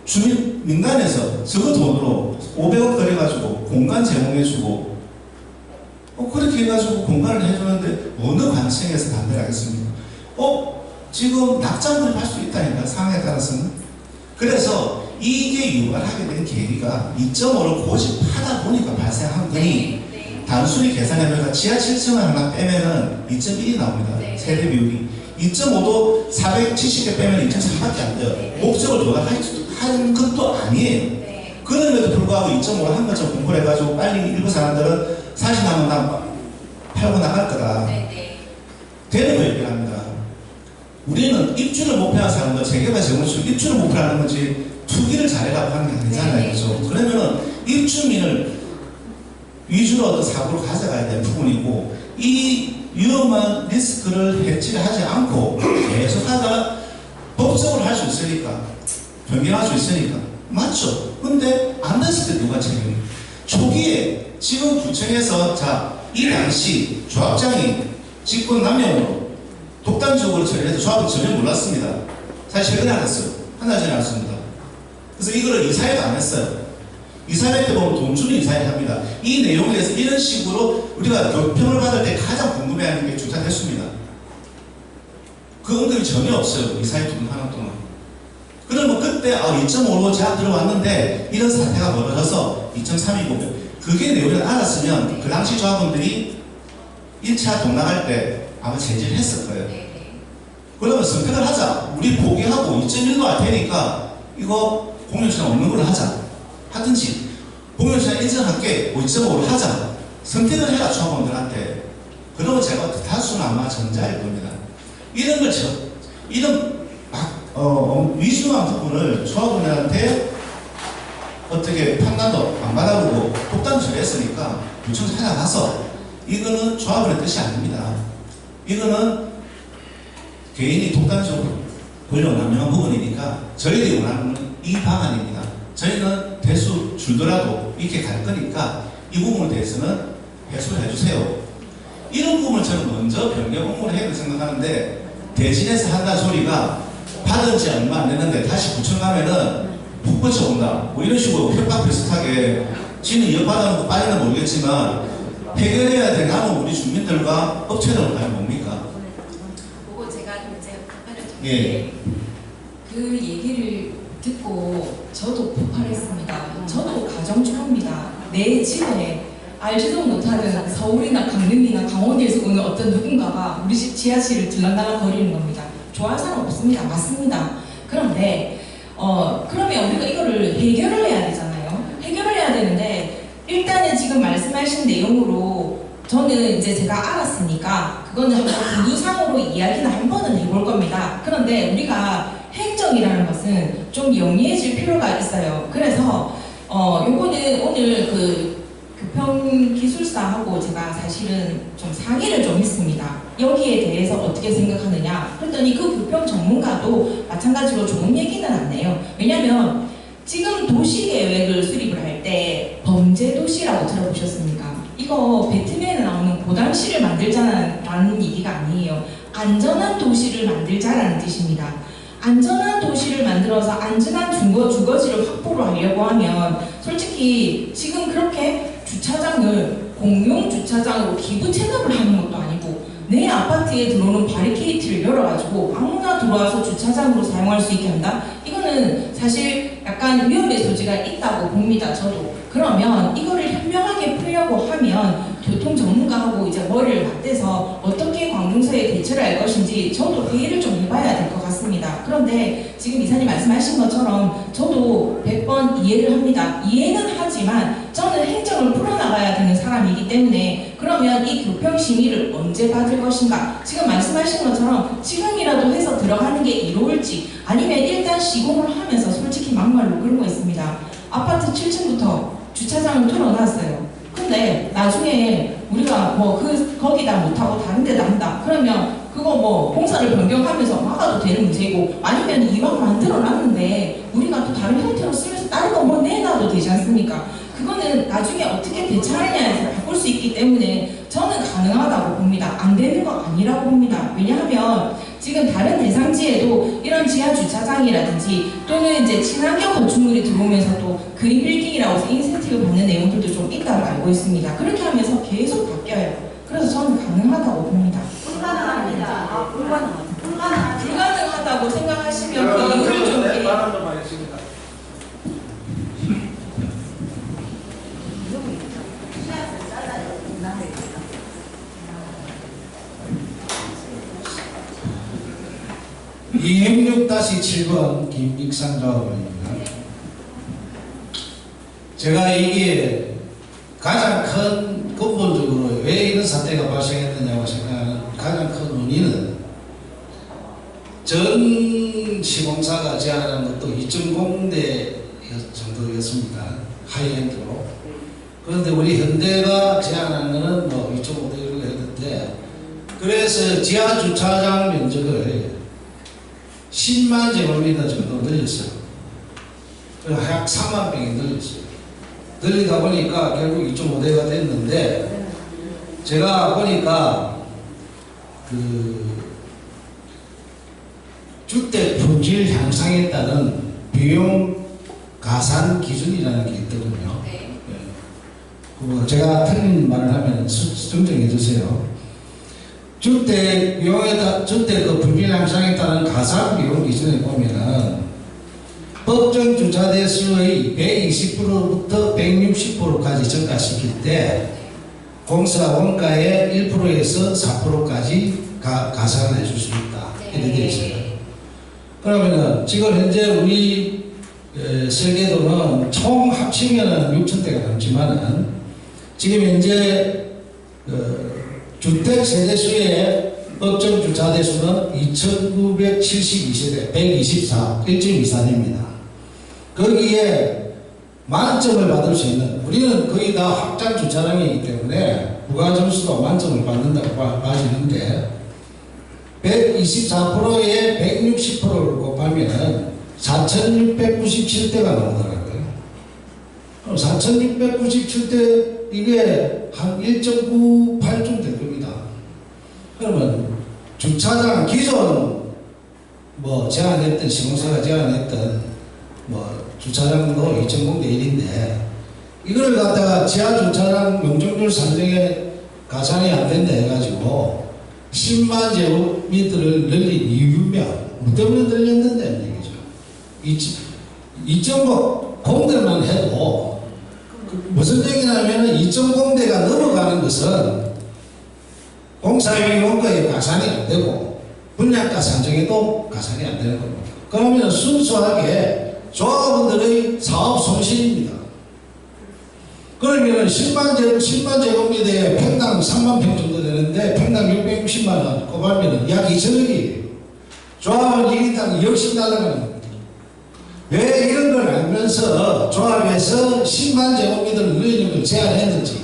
주민 민간에서 저거 돈으로 500억 들여가지고 공간 제공해주고 그렇게 해가지고 공간을 해주는데 어느 관청에서 반대를 하겠습니까? 지금 낙장을 할 수 있다니까 상황에 따라서는. 그래서 이게 유발하게 된 계기가 2.5를 고집하다 보니까 발생한 거니 단순히 계산해보니까 지하 7층을 하나 빼면은 2.1이 나옵니다. 세대 비율이. 2.5도 470개 빼면 2.3밖에 안 돼요. 목적을 도달하는 것도 아니에요. 그럼에도 불구하고 2.5를 한 것처럼 공부를 해가지고 빨리 일부 사람들은 사실 나면 나 팔고 나갈 거다. 되는 거 얘기를 합니다. 우리는 입주를 목표한 사람들, 재개발 재건축 입주를 목표하는 거지 투기를 잘해라고 하는 게 아니잖아요. 그죠? 그러면은 입주민을 위주로 어떤 사고를 가져가야 될 부분이고 이 위험한 리스크를 해치를 하지 않고 계속 하다가 법적으로 할 수 있으니까 변경할 수 있으니까 맞죠? 근데 안 됐을 때 누가 책임이? 초기에 지금 구청에서 이 당시 조합장이 직권 남용으로 독단적으로 처리해서 조합은 전혀 몰랐습니다. 사실 최근에 알았어요. 한 달 전에 알았습니다. 그래서 이거를 이사회도 안 했어요. 이사회 때 보면 돈 주는 이사회 합니다. 이 내용에 대해서 이런 식으로 우리가 교평을 받을 때 가장 궁금해하는 게 주차 대수입니다. 그 언급이 전혀 없어요. 이사회 돈 하나 동안. 그러면 그때 2.5로 제가 들어왔는데 이런 사태가 벌어져서 2.3이고 그게 내용을 알았으면 그 당시 조합원들이 1차 돈 나갈 때 아마 제지를 했을 거예요. 그러면 선택을 하자. 우리 포기하고 2.1로 할 테니까 이거 공유시장 없는 걸로 하자. 하든지 공유시장 인정할게 5.5로 하자. 선택을 해라 조합원들한테. 그러면 제가 다수는 아마 전자일 겁니다. 이런 걸 이런 위중한 부분을 조합원들한테 어떻게 판단도 안 받아보고 독단 처리했으니까 구청 찾아가서 이거는 조합원의 뜻이 아닙니다. 이거는 개인이 독단적으로 권력을 남용한 부분이니까 저희들이 원하는 이 방안입니다. 저희는 대수 줄더라도 이렇게 갈 거니까 이 부분에 대해서는 해소를 해주세요. 이런 부분을 저는 먼저 변경 업무를 해야 된다고 생각하는데 대신해서 한다는 소리가 받은 지 얼마 안 됐는데 다시 구청 가면은 푹 뻗쳐온다. 뭐 이런 식으로 협박 비슷하게 지는 이어받아놓고 빠지는 모르겠지만 해결해야 될 남은 우리 주민들과 업체들은 과연 뭡니까? 그거 제가 이제 예. 그 얘기를 듣고 저도 폭발했습니다. 저도 가정주부입니다. 내 집에 알지도 못하는 서울이나 강릉이나 강원도에서 오는 어떤 누군가가 우리 집 지하실을 들락날락 거리는 겁니다. 좋아할 사람 없습니다. 맞습니다. 그런데 그러면 우리가 이거를 해결을 해야 되잖아요. 해결을 해야 되는데 일단은 지금 말씀하신 내용으로 저는 이제 제가 알았으니까 그거는 한번 구두상으로 이야기는 한 번은 해볼 겁니다. 그런데 우리가 행정이라는 것은 좀 영리해질 필요가 있어요. 그래서 요거는 오늘 그 교평기술사하고 제가 사실은 좀 상의를 좀 했습니다. 여기에 대해서 어떻게 생각하느냐 그랬더니 그 교평 전문가도 마찬가지로 좋은 얘기는 안 해요. 왜냐면 지금 도시계획을 수립을 할 때 범죄도시라고 들어보셨습니까? 이거 배트맨에 나오는 고담시를 만들자라는 얘기가 아니에요. 안전한 도시를 만들자라는 뜻입니다. 안전한 도시를 만들어서 안전한 주거지를 확보를 하려고 하면 솔직히 지금 그렇게 주차장을 공용 주차장으로 기부 체납을 하는 것도 아니고 내 아파트에 들어오는 바리케이트를 열어가지고 아무나 들어와서 주차장으로 사용할 수 있게 한다? 이거는 사실 약간 위험의 소지가 있다고 봅니다. 저도. 그러면 이거를 현명하게 풀려고 하면 교통 전문가하고 이제 머리를 맞대서 어떻게 관공서에 대처를 할 것인지 저도 회의를 좀 해봐야 될 것 같습니다. 그런데 지금 이사님 말씀하신 것처럼 저도 100번 이해를 합니다. 이해는 하지만 저는 행정을 풀어나가야 되는 사람이기 때문에 그러면 이 교평 심의를 언제 받을 것인가? 지금 말씀하신 것처럼 지금이라도 해서 들어가는 게 이로울지 아니면 일단 시공을 하면서 솔직히 막말로 그런 거 있습니다. 아파트 7층부터 주차장을 뚫어놨어요. 근데 나중에 우리가 거기다 못하고 다른 데다 한다. 그러면 그거 공사를 변경하면서 막아도 되는 문제고 아니면 이왕 만들어놨는데 우리가 또 다른 형태로 쓰면서 다른 거 내놔도 되지 않습니까? 그거는 나중에 어떻게 대처하느냐에서 바꿀 수 있기 때문에 저는 가능하다고 봅니다. 안 되는 거 아니라고 봅니다. 왜냐하면 지금 다른 대상지에도 이런 지하 주차장이라든지 또는 이제 친환경 건축물이 들어오면서 또 그린 빌딩이라고 해서 인센티브 받는 내용들도 좀 있다고 알고 있습니다. 그렇게 하면서 계속 바뀌어요. 그래서 저는 가능하다고 봅니다. 불가능합니다. 불가능하다고 생각하시면 그 이유를 좀 (266-7번) 김익상 조합원입니다. 제가 이게 가장 큰 근본적으로 왜 이런 사태가 발생했느냐고 생각하는 가장 큰 원인은 전 시공사가 제안한 것도 2.0대 정도였습니다. 하이엔드로. 그런데 우리 현대가 제안한 것은 2.5대로 했는데 그래서 지하 주차장 면적을 10만 제곱미터 정도 늘렸어요. 약 3만 평이 늘렸어요. 늘리다 보니까 결국 2.5대가 됐는데 제가 보니까 주택 품질 향상에 따른 비용 가산 기준이라는 게 있거든요. 제가 틀린 말을 하면 정정해 주세요. 주택 그 품질 향상에 따른 가산 비용 기준에 보면은 법정 주차 대수의 120%부터 160%까지 증가시킬 때 공사 원가의 1%에서 4%까지 가산을 해줄 수 있다. 이렇게 되어 있어요. 그러면은 지금 현재 우리 설계도는 총 합치면은 6,000대가 넘지만은 지금 현재 주택 세대수의 법정 주차 대수는 2,972세대 124, 1.24입니다. 거기에 만점을 받을 수 있는, 우리는 거의 다 확장 주차장이기 때문에 부가 점수도 만점을 받는다고 봐지는데 124%에 160%를 곱하면 4,697대가 나오더라고요. 그럼 4,697대 이게 한 1.98쯤 될 겁니다. 그러면 주차장 기존 제안했던 시공사가 제안했던 주차장도 2.0대 1인데 이걸 갖다가 지하 주차장 용적률 산정에 가산이 안 된다 해가지고 10만 제곱미터를 늘린 이유면 뭐 때문에 늘렸는다는 얘기죠. 2.0 공대만 해도 무슨 얘기냐면 2.0대가 넘어가는 것은 공사비 원가에 가산이 안 되고 분양가 산정에도 가산이 안 되는 겁니다. 그러면 순수하게 조합원들의 사업 손실입니다. 그러면 10만 제곱미터에 평당 3만 평 정도 되는데 평당 660만 원 곱하면 약 2천억이에요. 조합원 1인당 역시 날아가는 겁니다. 왜 이런 걸 알면서 조합에서 10만 제곱미터를 늘리는 걸 제안했는지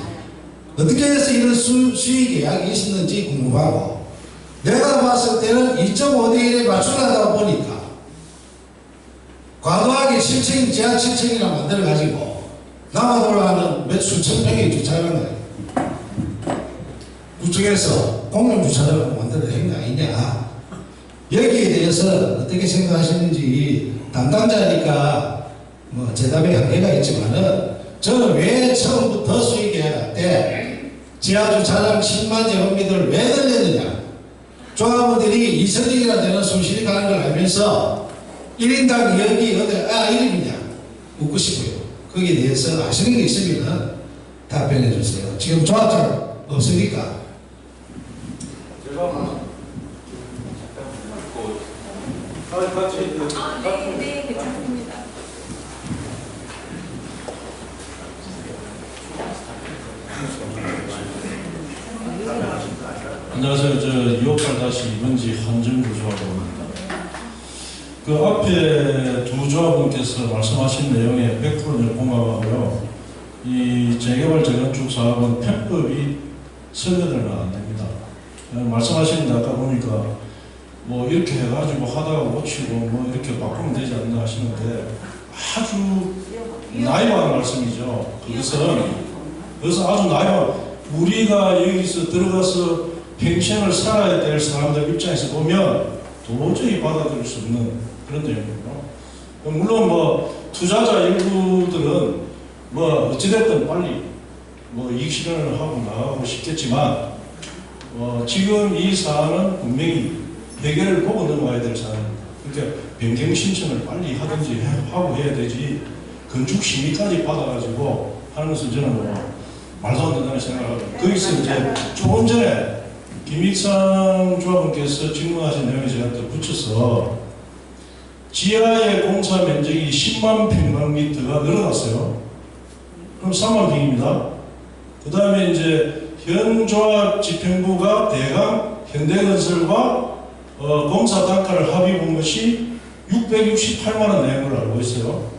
어떻게 해서 이런 수익 계약이 있었는지 궁금하고 내가 봤을 때는 2.5대 1에 맞추려다 보니까 과도하게 7층, 지하 7층이나 만들어가지고 남아 돌아가는 몇 수천 평의 주차장을 구청에서 공용 주차장을 만들어 낸 거 아니냐. 여기에 대해서 어떻게 생각하시는지 담당자니까 뭐 대답에 한계가 있지만은 저는 왜 처음부터 수의계약 때 지하주차장 10만 제곱미터를 왜 늘렸느냐. 조합원들이 이선익이나 되는 손실이 가는 걸 알면서 1인당 여기 어디 1인이냐 묻고 싶어요. 거기에 대해서 아시는 게 있으면 답변해 주세요. 지금 조합장 없으니까. 네, 괜찮습니다. 안녕하세요. 저 258-2번지 한정구 조합원입니다. 그 앞에 두 조합원께서 말씀하신 내용에 100% 공감하고요. 이 재개발 재건축 사업은 편법이 설계되면 안 됩니다. 말씀하시는데 아까 보니까 뭐 이렇게 해가지고 하다가 고치고 뭐 이렇게 바꾸면 되지 않나 하시는데 아주 나이 많은 말씀이죠. 그것은 아주 나이 많은, 우리가 여기서 들어가서 평생을 살아야 될 사람들 입장에서 보면 도저히 받아들일 수 없는 그런 내용입니다. 물론 뭐 투자자 일부들은 뭐 어찌됐든 빨리 뭐 이익 실현을 하고 나가고 싶겠지만 지금 이 사안은 분명히 해결을 보고 넘어가야 될 사안입니다. 그러니까 변경 신청을 빨리 하든지 하고 해야 되지 건축 심의까지 받아가지고 하는 것은 저는 뭐 말도 안 된다는 생각을 합니다. 거기서 이제 조금 전에 김익상 조합원께서 질문하신 내용에 제가 또 붙여서 지하의 공사 면적이 10만 평방미터가 늘어났어요. 그럼 3만 평입니다. 그 다음에 이제 현 조합 집행부가 대강 현대건설과 공사 단가를 합의 본 것이 668만 원 내는 걸 알고 있어요.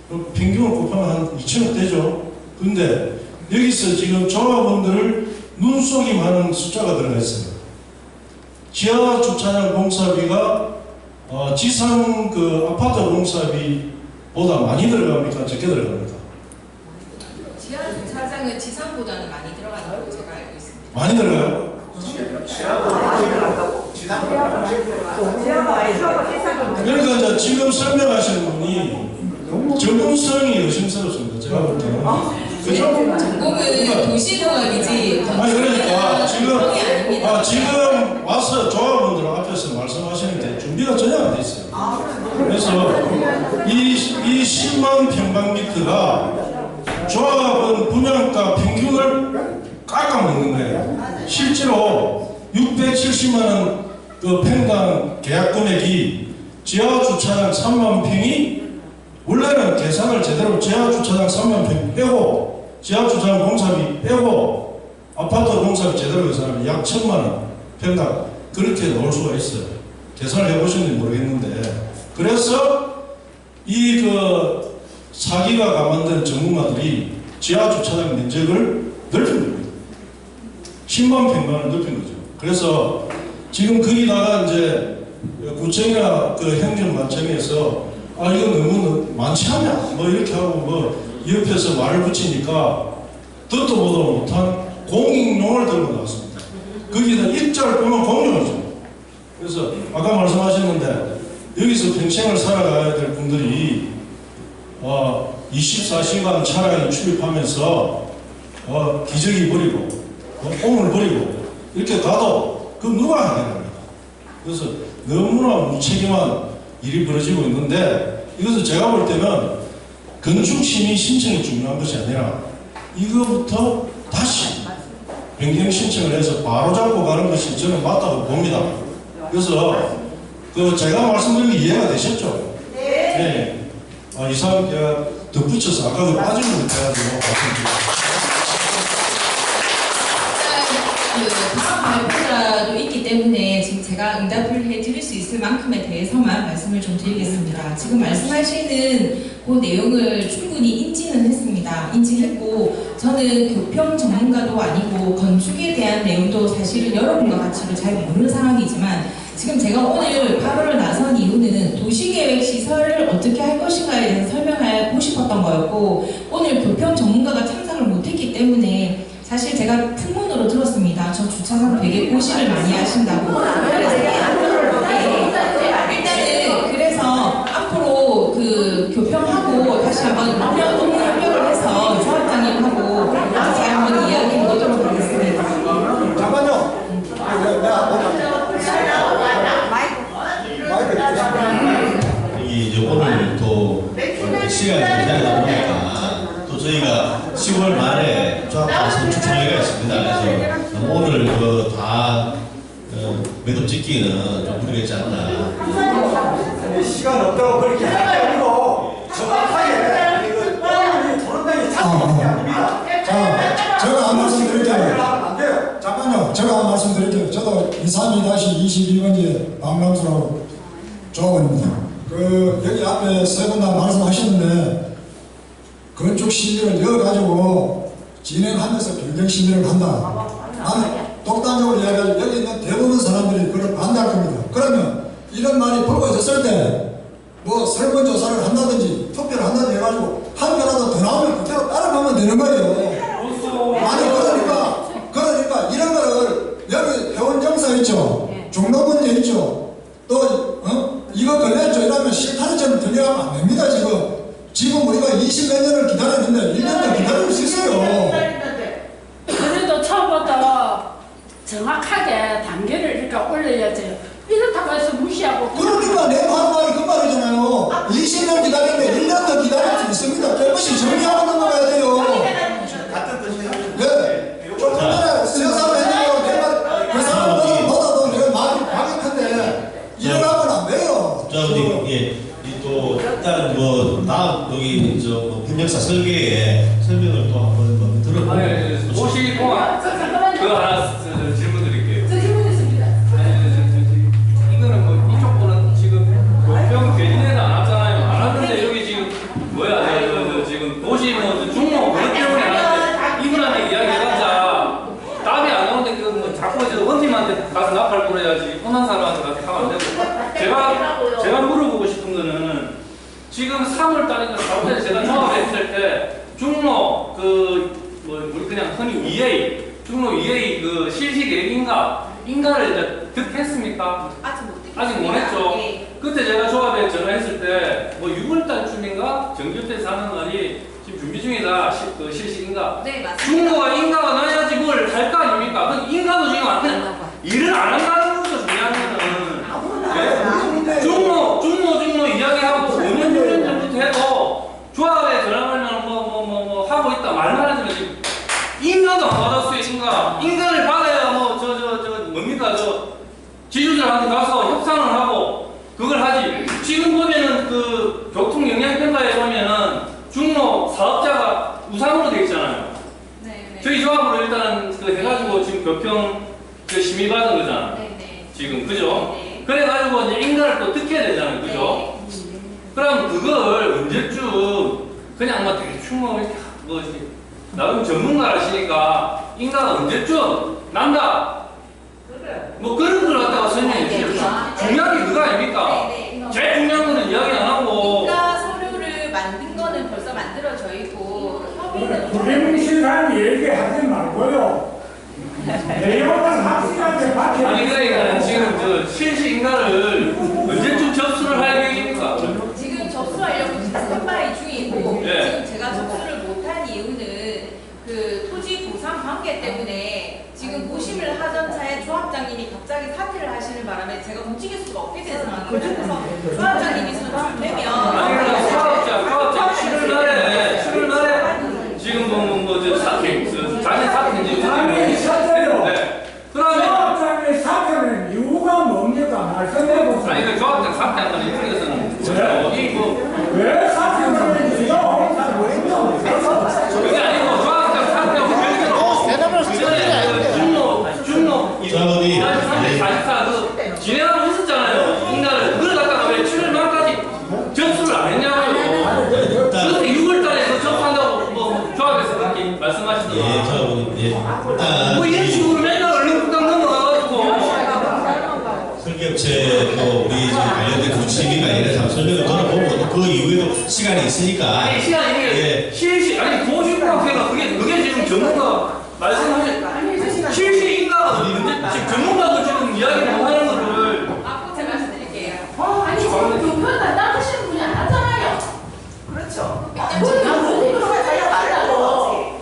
그럼 평균을 곱하면 한 2천억 되죠. 근데 여기서 지금 조합원들을 눈속임하는 숫자가 들어가 있어요. 지하 주차장 공사비가 지상 그 아파트 공사비보다 많이 들어갑니까? 적게 들어갑니까? 지하 주차장은 지상보다는 많이 들어가다고 제가 알고 있습니다. 많이 들어가요? 그러니까 이제 지금 설명하시는 분이 전문성이 의심스럽습니다. 제가 볼 때는. 그죠? 전공은 도시공학이지 아니 그러니까 아닙니다. 지금 와서 조합원들 앞에서 말씀하시는데 준비가 전혀 안 돼 있어요. 그래서 이 10만 평방미터가 조합원 분양가 평균을 깎아먹는 거예요. 실제로 670만 원 그 평당 계약 금액이 지하 주차장 3만 평이 원래는 계산을 제대로 지하 주차장 3만 평 빼고 지하 주차장 공사비 빼고 아파트 공사비 제대로 계산하면 약 1,000만 원 평당 그렇게 나올 수가 있어요. 계산을 해보셨는지 모르겠는데 그래서 이 그 사기가 감안된 전문가들이 지하 주차장 면적을 넓힌 겁니다. 10만 평만을 넓힌 거죠. 그래서 지금 거기다가 이제 구청이나 그 행정관청에서 이거 너무 많지 않냐 뭐 이렇게 하고 뭐 옆에서 말을 붙이니까 듣도 보도 못한 공익용을 들고 나왔습니다. 거기다 입자를 빼면 공용이죠. 그래서 아까 말씀하셨는데 여기서 평생을 살아가야 될 분들이 24시간 차량이 출입하면서 기저귀 버리고 뽕을 버리고 이렇게 가도 그 누가 하겠습니까? 그래서 너무나 무책임한 일이 벌어지고 있는데 이것은 제가 볼 때는 건축심의 신청이 중요한 것이 아니라 이거부터 다시 변경 신청을 해서 바로 잡고 가는 것이 저는 맞다고 봅니다. 그래서 그 제가 말씀드린 게 이해가 되셨죠? 네. 이상 제가 덧붙여서 아까 그 빠진 걸 해가지고 말씀드립니다. 다음 발표자도 있기 때문에 지금 제가 응답을 해드릴 수 있을 만큼에 대해서만 말씀을 좀 드리겠습니다. 지금 말씀하시는 그 내용을 충분히 인지는 했습니다. 인지했고 저는 교평 전문가도 아니고 건축에 대한 내용도 사실은 여러분과 같이도 잘 모르는 상황이지만 지금 제가 오늘 발언을 나선 이유는 도시계획 시설을 어떻게 할 것인가에 대해서 설명하고 싶었던 거였고 오늘 교평 전문가가 참석을 못했기 때문에 사실 제가 풍문으로 들었습니다. 저 주차장 되게 고시를 많이 하신다고. 일단은 그래서 앞으로 그 교평하고 다시 한번 업무 협력을 해서 조합장님하고 같이 한번 이야기 해보도록 하겠습니다. 잠깐요. 이제 오늘 또 시간이 기다리다 보니까 또 저희가 10월 말에 조합장선 추천회가 있습니다. 그래서 오늘 다 매듭 짓기는 좀 무리겠지 않나. 시간 없다고 그렇게 할 게 아니고 정확하게 오늘 토론장이 참석한 게 아닙니다. 자, 제가 한 말씀 드릴게요. 잠깐요. 제가 한 말씀 드릴게요. 저도 232-21번지에 박남수라고 조합원입니다. 여기 앞에 세 분 다 말씀하셨는데 건축 심의를 이어가지고 진행하면서 변경 심의를 한다. 나는 독단적으로 이야기하죠. 여기 있는 대부분 사람들이 그걸 반대할 겁니다. 그러면 이런 말이 불거졌을 때 뭐 설문조사를 한다든지 투표를 한다든지 해가지고 한 개라도 더 나오면 그대로 따라가면 되는 거예요. 아니 그러니까 이런 거를 여기 회원정서 있죠. 중로문제 있죠. 또 이거 걸렸죠. 이러면 실타래처럼 들려가면 안 됩니다. 지금 우리가 20몇 년을 기다렸는데 1년 더 기다릴 수 있어요. 그래도 처음부터 정확하게 단계를 이렇게 올려야지. 이렇다고 해서 무시하고. 그러니까 내가 하는 말이 그 말이잖아요. 20년 기다렸는데 1년 더 기다릴 수 있습니다. 깨끗이 정리하고 넘어가야 돼요. 같은 뜻이에요. 네. 조금 전에 세상 했는데요. 내가 그 사람보다도 내가 말이 과격한데 일어나면 안 돼요. 자, 또 일단 다음 여기 변경사 설계에 설명을 또 한번 들어보고. 도시공학 그 하나 질문 드릴게요. 저 질문 있습니다. 이거는 이쪽 분은 지금 교평 개진에는 안 왔잖아요. 안 왔는데 여기 지금 지금 도시 중로 그것 때문에 안 왔는데 이분한테 이야기해봤자 답이 안 나오는데 자꾸 원팀한테 가서 나팔 불어야지 뻔한 사람한테 가서 가면 안 되고. 제가 물어보고 싶은 거는 지금 3월달인가 4월달에 제가 조합했을 때 중로 우리 그냥 흔히 EA 중로 EA 실시 계획인가를 이제 득했습니까? 아직 못 했죠. 네. 그때 제가 조합에 전화했을 때 6월달쯤인가 정규태에서 하는 말이 지금 준비 중이다. 실시인가? 네, 맞습니다. 중로가 인가가 나야지 뭘 할 거 아닙니까? 그 인가도 지금 안 돼. 일을 안 한다는 것도 중요한 거는 네? 중로 이야기하고 5년 6년 전부터 해도 조합에 전화 걸면 하고 있다 말만 하지만 지금 인가도 안 받았어요. 인가를 받아야 뭡니까 지주들한테 가서 협상을 하고 그걸 하지. 지금 보면은 그 교통 영향평가에 보면은 중로 사업자가 우상으로 되어 있잖아요. 네. 저희 조합으로 일단 해가지고 지금 교평 심의 받은 거잖아. 네. 지금 그죠? 네. 그래가지고 이제 인가를 또 뜯게 되잖아요. 그죠? 네. 그럼 그걸 언제쯤 그냥 대충 나름 전문가라시니까 인가가 언제쯤 난다. 그런 걸 갖다가 설명해 주세요. 중요한 게 그거 아닙니까? 네. 제일 중요한 거는 이야기 안 하고. 인가 서류를 만든 거는 벌써 만들어져 있고 협의는 우리 사람 얘기하지 말고요. 내용은 확실하게 밝혀. 아니 그러니까 지금 실시 인가를 언제쯤 접수를 할 계획입니까? 지금 접수하려고 지금 스탠바이 중이고 네. 지금 제가 접수를 못한 이유는 그 토지 보상 관계 때문에 지금 고심을 하던 차에 조합장님이 갑자기 사퇴를 하시는 바람에 제가 움직일 수가 없게 된 상황이에요. 그래서 조합장님이 선출되면 아니 그러니까 사업자 7월 말에 지금 자진 사퇴인지 네. 그러면 조합장의 사퇴는 이유가 뭡니까? 말씀해보세요. 아니 그 조합장 사퇴한 건 이쪽에서는 왜 사퇴하는지요? 그게 아니고 조합장 사퇴하고 중로 조합원이 44 진행하고 있었잖아요. 인가를 그걸 갖다가 왜 7월 말까지 접수를 안 했냐고요. 말씀하시더라. 예, 저 일단 뭐 이런 식으로 맨날 얼렁뚱땅 넘어가가지고. 설계업체 우리 지금 관련된 구치기가 이래서 한번 설명을 들어보고 그 이후에도 시간이 있으니까 아니 시간이 예. 실시 아니 도시공학회가 그게 지금 전문가 말씀하신 실시인가가 문제 지금 전문가도 지금 이야기를 하는 거를 아, 제가 말씀드릴게요. 아니 지금 교편을 나가시는 분이 안 하잖아요. 그렇죠.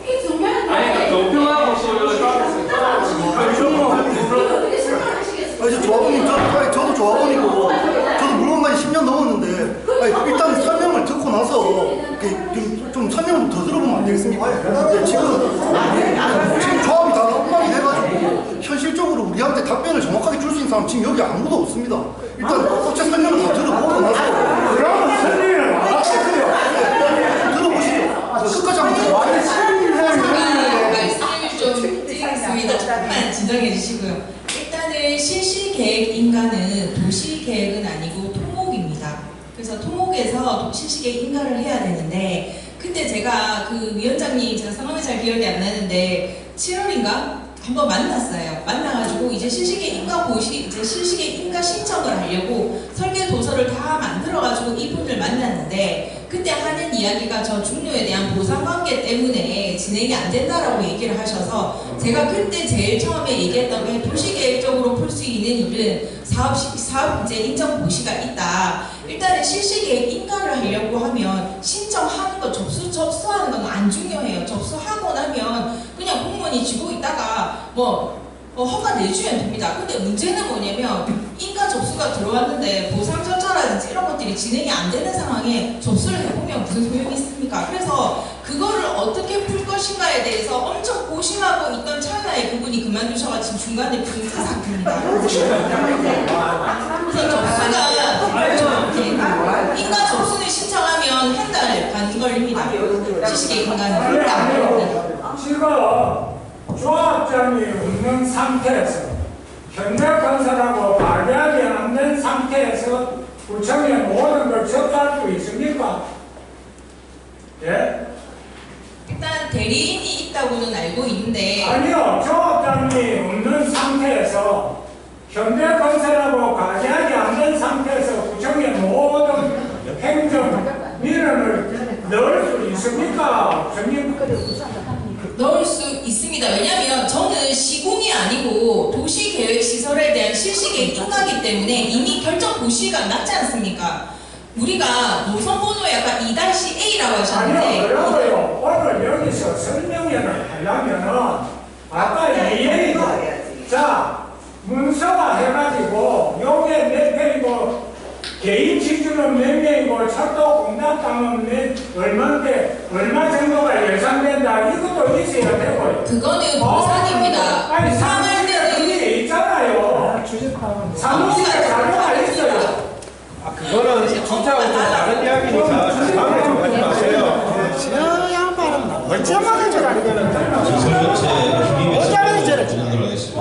이 중요한 아니 그러니까 교평하고 아니, 저도 조합원이고, 저도 물건만 10년 넘었는데, 아니, 일단 설명을 듣고 나서 좀 설명을 더 들어보면 안 되겠습니까? 네, 지금 조합이 다 엉망이 돼가지고, 현실적으로 우리한테 답변을 정확하게 줄 수 있는 사람 지금 여기 아무도 없습니다. 일단 업체 설명을 다 들어보고 나서. 그러면 설명을 안 하세요. 들어보시죠. 끝까지 한번 들어보세요. 말씀을 좀 드리겠습니다. 조금만 진정해 주시고요. 일단은 실시계획인가는 도시계획은 아니고 토목입니다. 그래서 토목에서 실시계획 인가를 해야 되는데, 그때 제가 그 위원장님, 제가 상황이 잘 기억이 안 나는데 7월인가 한번 만났어요. 만나가지고 이제 실시계획 인가 신청을 하려고 설계 도서를 다 만들어가지고 이분을 만났는데, 그때 하는 이야기가 저 중료에 대한 보상관계 때문에 진행이 안 된다라고 얘기를 하셔서, 제가 그때 제일 처음에 얘기했던 게 도시계획적으로 풀 수 있는 일은 사업 이제 인정 고시가 있다. 일단은 실시계획 인가를 하려고 하면 신청하는 거 접수하는 건 안 중요해요. 접수하고 나면 그냥 공무원이 쥐고 있다가 허가 내주면 됩니다. 근데 문제는 뭐냐면 인가 접수가 들어왔는데 보상 절차라든지 이런 것들이 진행이 안 되는 상황에 접수를 해보면 무슨 소용이 있습니까? 그래서 그거를 어떻게 풀 것인가에 대해서 엄청 고심하고 있던 찰나에 그분이 그만두셔가지고 중간에 빙사 상태입니다. 그래서 접수가 인가 접수를 신청하면 한 달 반 걸립니다. 실시계획 인가는 그렇게 안 걸립니다. 지금 조합장이 없는 상태에서 현대건설하고 발대하지 않는 상태에서 구청에 모든 걸 접수할 수 있습니까? 예? 일단 대리인이 있다고는 알고 있는데, 아니요, 조합장이 없는 상태에서 현대건설하고 발대하지 않는 상태에서 구청에 모든 행정 민원을 넣을 수 있습니까? 없습니까? 넣을 수 있습니다. 왜냐하면 저는 시공이 아니고 도시계획시설에 대한 실시계획 인가기 때문에 이미 결정 고시가 났지 않습니까? 우리가 노선번호 약간 2-A라고 하셨는데, 아니요, 그러고요. 오늘 여기서 설명회를 하려면은 아까 이 얘기도 자, 문서화 해가지고 요게 몇 평이고 개인 지주는 몇 명이고 철도 공납당은 얼마인데 얼마 정도가 예상된다, 이것도 있어야 되고요. 그거는 보상입니다. 아니, 보상할 사무실에 때는 그게 있잖아요. 사무실에 자료가 있어요. 그거는 진짜하고 좀 다른 이야기니까 다음에 좀 하지 마세요. 저 양반은 멀쩡하게 저라는 거는. 설계업체 힘입에서 진행하도록 하겠습니다.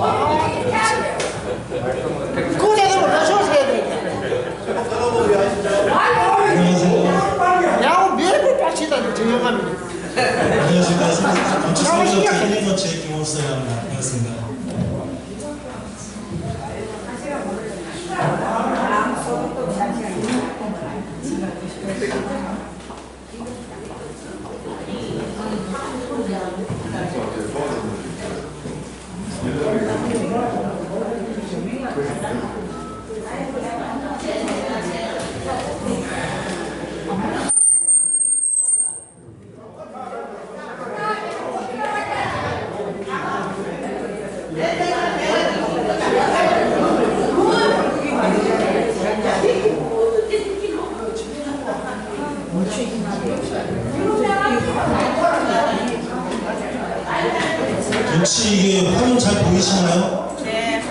그거 제대로 몰라서 해야 돼. 야구 매일 빡치다, 저 영감이. 안녕하십니까. 건축설계업 텔레거체 김원서입니다. 반갑습니다. 혹시 이게 화면 잘 보이시나요? 네.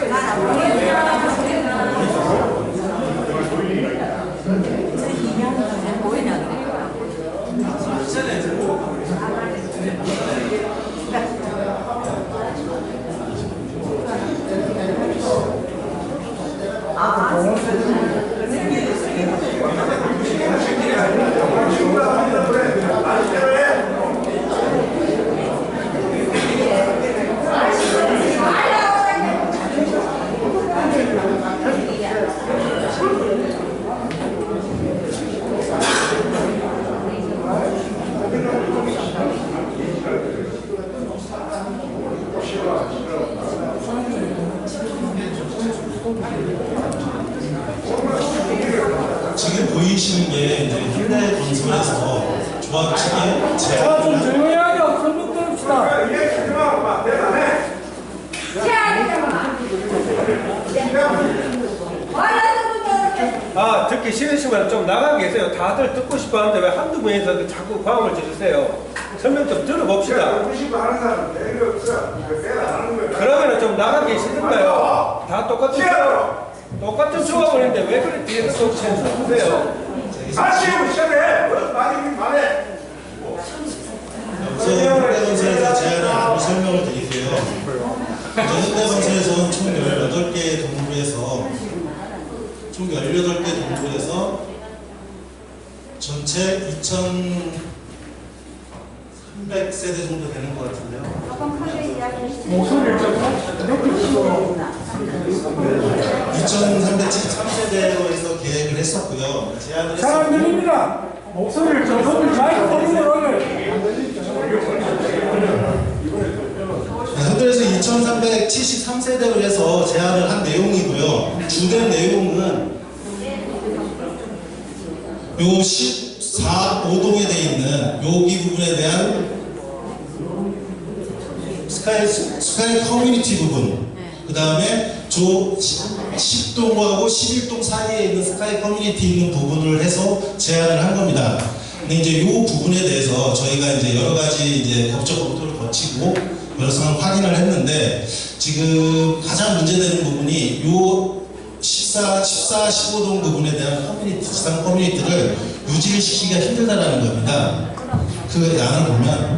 듣기 싫으시면 좀 나가 계세요. 다들 듣고 싶어 하는데 왜 한두 분이서 자꾸 과음을 지르세요. 설명 좀 들어봅시다. 그러면 좀 나가 계시던가요? 다 똑같은 조합을 했는데 왜 그래 뒤에서 또 쳐주세요? 우선 현대건설에서 제안을 안으로 설명을 드릴게요. 현대건설에서는 총 18개 동부에서 전체 2,300세대 정도 되는 것 같은데요. 목소리를 좀 높게 주시고 2,373세대로 해서 계획을 했었고요. 제안을 잘 안 들립니다. 목소리를 좀 높게 마이크 올리면 현대에서 2,373세대로 해서 제안을 한 내용이고요. 주된 내용은 요 14호동에 돼 있는 여기 부분에 대한 스카이 커뮤니티 부분, 그 다음에 저 10동하고 11동 사이에 있는 스카이 커뮤니티 있는 부분을 해서 제안을 한 겁니다. 근데 이제 이 부분에 대해서 저희가 이제 여러 가지 이제 법적 검토를 거치고 여러 상황 확인을 했는데 지금 가장 문제되는 부분이 요 15동 부분에 대한 커뮤니티, 지상 커뮤니티를 유지를 시키기가 힘들다라는 겁니다. 그 양을 보면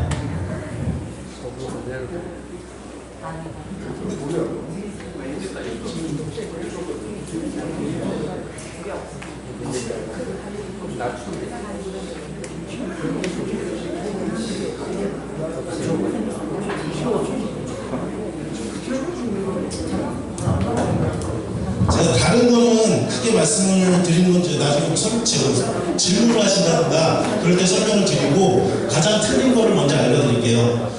제가 다른 거는 크게 말씀을 드리는 건 나중에 질문을 하신다든가 그럴 때 설명을 드리고 가장 틀린 거를 먼저 알려드릴게요.